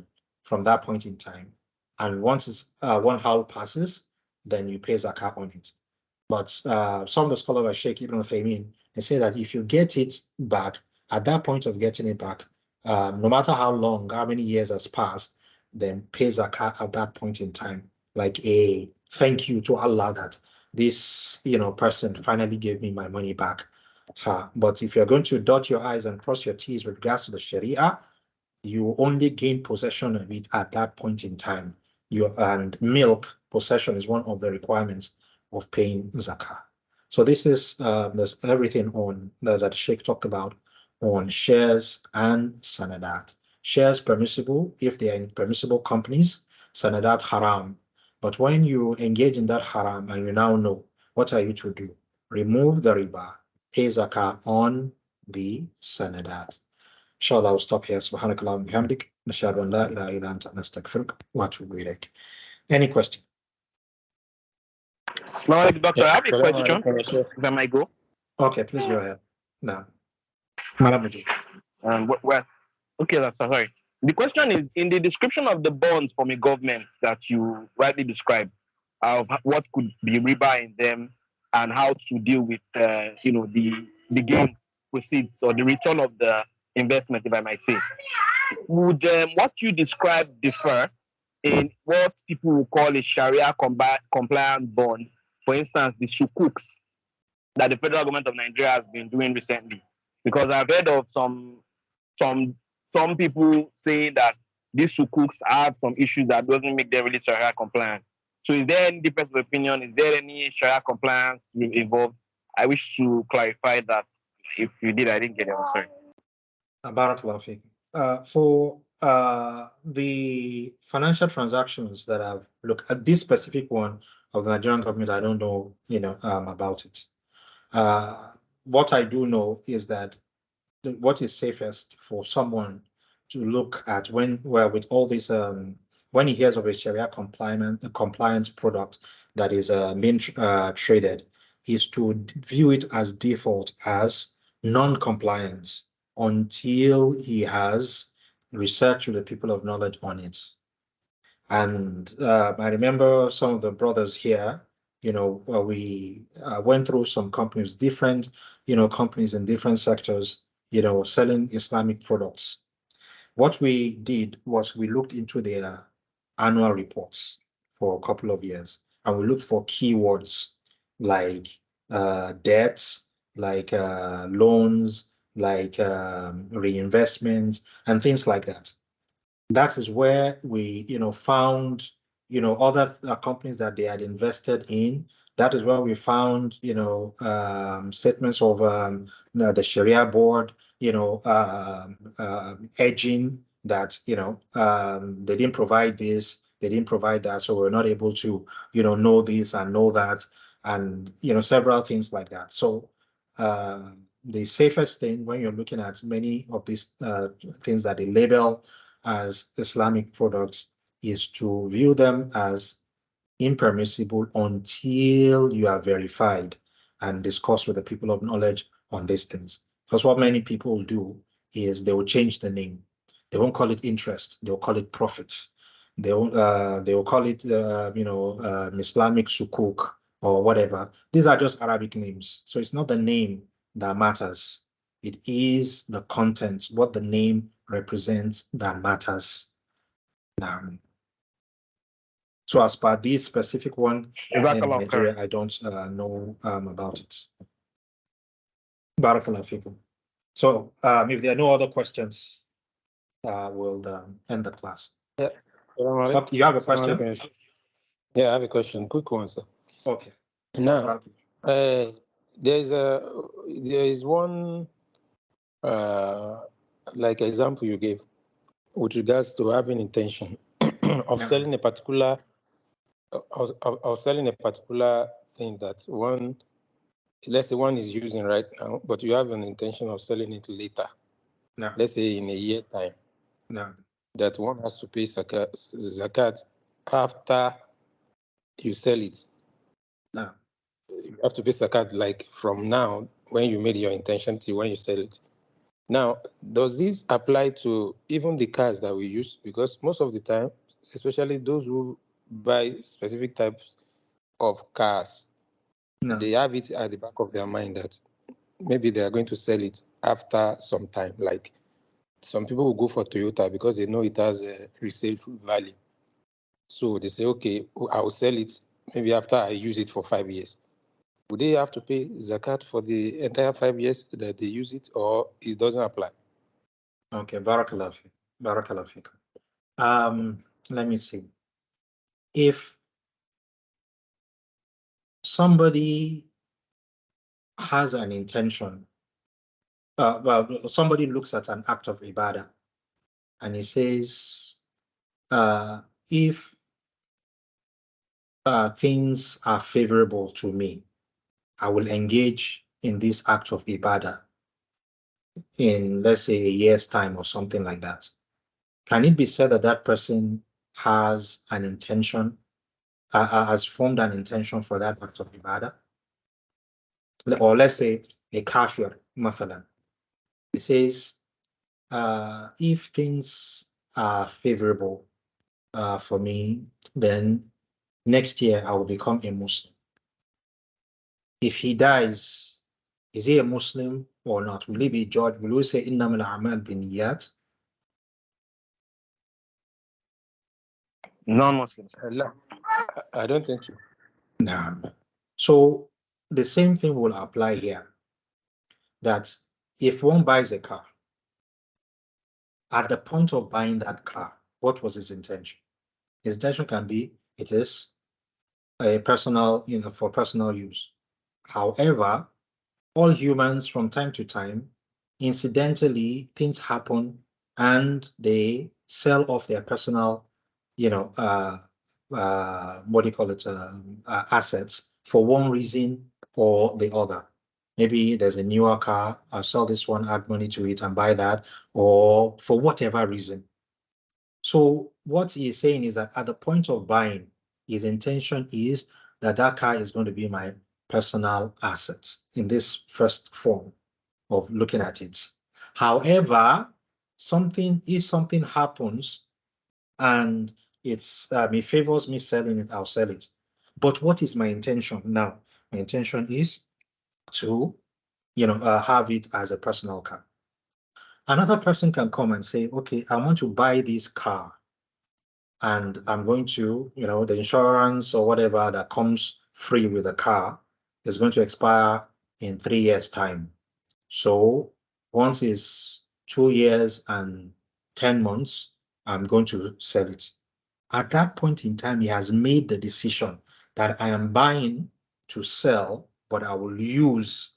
from that point in time. And once it's one howl passes, then you pay zakah on it. But some of the scholars like Sheikh Ibn Uthaymeen, they say that if you get it back, at that point of getting it back, no matter how long, how many years has passed, then pay zakah at that point in time, like a thank you to Allah that this person finally gave me my money back. But if you're going to dot your I's and cross your T's with regards to the Sharia, you only gain possession of it at that point in time. And milk possession is one of the requirements of paying zakah. So this is everything on that the Sheikh talked about on shares and sanadat. Shares permissible if they are in permissible companies, sanadat haram. But when you engage in that haram and you now know, what are you to do? Remove the riba, pay zakah on the sanadat. Inshallah, I'll stop here. Subhanakallah wa bihamdik. Nashhadu an la ilaha illa anta nastaghfiruka wa atubu ilayk. Any question? Assalamu alaikum, Doctor. I have a question. If I might go. Okay, please go ahead. Now, Madam. Well, okay, that's sorry. The question is in the description of the bonds from a government that you rightly described, of what could be riba in them and how to deal with the gain proceeds or the return of the investment, if I might say. Would what you describe differ in what people will call a Sharia compliant bond? For instance, the sukuks that the federal government of Nigeria has been doing recently, because I've heard of some people saying that these sukuks have some issues that doesn't make them really Sharia compliant. So is there any difference of opinion? Is there any Sharia compliance involved? I wish to clarify that. If you did, I didn't get it. I'm sorry. Barakallahu fiik. For the financial transactions that I've looked at, this specific one of the Nigerian government, I don't know, about it. What I do know is that what is safest for someone to look at with all this, when he hears of a Sharia compliant product that is being traded, is to view it as default as non-compliance until he has researched with the people of knowledge on it. And I remember some of the brothers here, we went through some companies, different, companies in different sectors, selling Islamic products. What we did was we looked into their annual reports for a couple of years, and we looked for keywords like debts, like loans, like reinvestments, and things like that. That is where we, found, other companies that they had invested in. That is where we found, statements of the Sharia board, edging that, they didn't provide this, they didn't provide that, so we're not able to, know this and know that, and, several things like that. So the safest thing when you're looking at many of these things that they label as Islamic products is to view them as impermissible until you are verified and discuss with the people of knowledge on these things. Because what many people do is they will change the name. They won't call it interest. They'll call it profits. They will call it, Islamic sukuk or whatever. These are just Arabic names. So it's not the name that matters. It is the content, what the name represents, that matters. Now, So as per this specific one in Jazakallah Nigeria, khair. I don't know about it. Barakallah fikum. So if there are no other questions, we'll end the class. Yeah. Okay, you have a question? Yeah, I have a question. Quick one, sir. Okay. Now, there is one like example you gave with regards to having intention of selling a particular of selling a particular thing that one, let's say one is using right now, but you have an intention of selling it later. No. Let's say in a year time. No. That one has to pay zakat after you sell it. No. You have to pay zakat like from now when you made your intention to when you sell it. Now, does this apply to even the cars that we use? Because most of the time, especially those who buy specific types of cars, they have it at the back of their mind that maybe they are going to sell it after some time. Like some people will go for Toyota because they know it has a resale value. So they say, okay, I will sell it maybe after I use it for 5 years. Would they have to pay zakat for the entire 5 years that they use it, or it doesn't apply? Okay, barakallah fikum. Barakallah fikum. Let me see. If somebody has an intention, well, somebody looks at an act of ibadah and he says, if things are favorable to me, I will engage in this act of ibadah in, let's say, a year's time or something like that. Can it be said that that person has an intention, has formed an intention for that act of ibadah? Or let's say a kafir, mathalan. It says, if things are favorable for me, then next year I will become a Muslim. If he dies, is he a Muslim or not? Will he be judged? Will we say innamal a'mal binniyat? Non-Muslims. I don't think so. No. So the same thing will apply here. That if one buys a car, at the point of buying that car, what was his intention? His intention can be, it is a personal, for personal use. However, all humans from time to time, incidentally, things happen and they sell off their personal, what do you call it, assets for one reason or the other. Maybe there's a newer car, I'll sell this one, add money to it and buy that, or for whatever reason. So what he is saying is that at the point of buying, his intention is that that car is going to be my personal assets in this first form of looking at it. However, if something happens and it favors me selling it, I'll sell it. But what is my intention now? My intention is to, have it as a personal car. Another person can come and say, okay, I want to buy this car and I'm going to, the insurance or whatever that comes free with the car is going to expire in 3 years' time. So once it's 2 years and 10 months, I'm going to sell it. At that point in time, he has made the decision that I am buying to sell, but I will use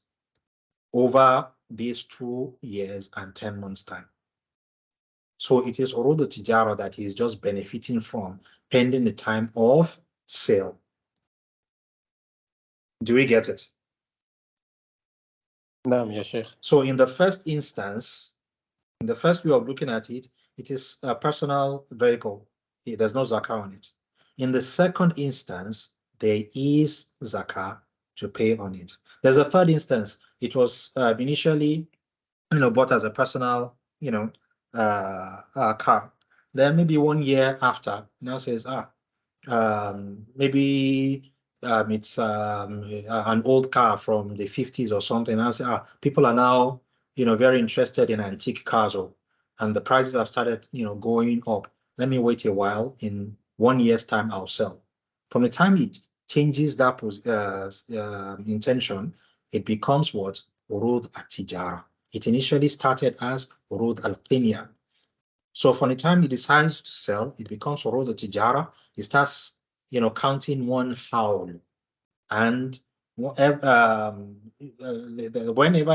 over these 2 years and 10 months' time. So it is urud tijara that he is just benefiting from pending the time of sale. Do we get it? No, yeah, Sheikh. So in the first instance, in the first way of looking at it, it is a personal vehicle. There's no zakah on it. In the second instance, there is zakah to pay on it. There's a third instance. It was initially, bought as a personal, car. Then maybe 1 year after, now says, maybe it's an old car from the 50s or something. I say, people are now, very interested in antique cars, and the prices have started, going up. Let me wait a while. In 1 year's time I'll sell. From the time it changes that intention, it becomes what? Urud at-Tijara. It initially started as Urud al-Qinya. So from the time he decides to sell, it becomes Urud at-Tijara. It starts, counting one howl. And whenever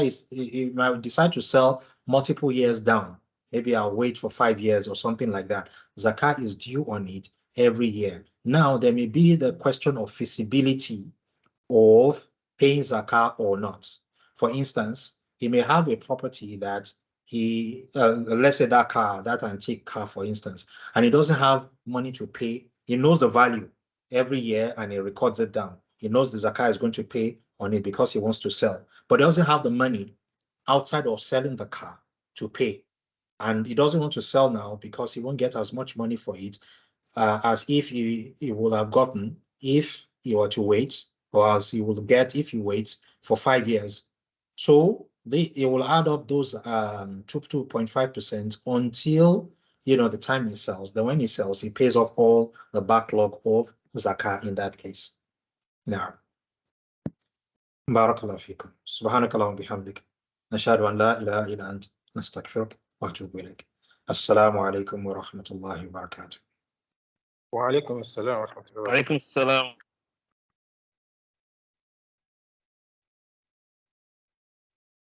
he might decide to sell multiple years down, maybe I'll wait for 5 years or something like that. Zakat is due on it every year. Now, there may be the question of feasibility of paying zakat or not. For instance, he may have a property that let's say that antique car, for instance, and he doesn't have money to pay. He knows the value every year and he records it down. He knows the zakat is going to pay on it because he wants to sell, but he doesn't have the money outside of selling the car to pay. And he doesn't want to sell now because he won't get as much money for it as if he would have gotten if he were to wait, or as he will get if he waits for 5 years. So it will add up those 2.5% until the time he sells. Then when he sells, he pays off all the backlog of zakat in that case. Now, barakallahu fikum. Subhanakallahumma bihamdik. Nashhadu an la ilaha illa ant. Nastaghfiruka wa atubu ilayk. Assalamu alaikum wa rahmatullahi wa barakatuh. وعليكم السلام ورحمة الله وبركاته. وعليكم السلام.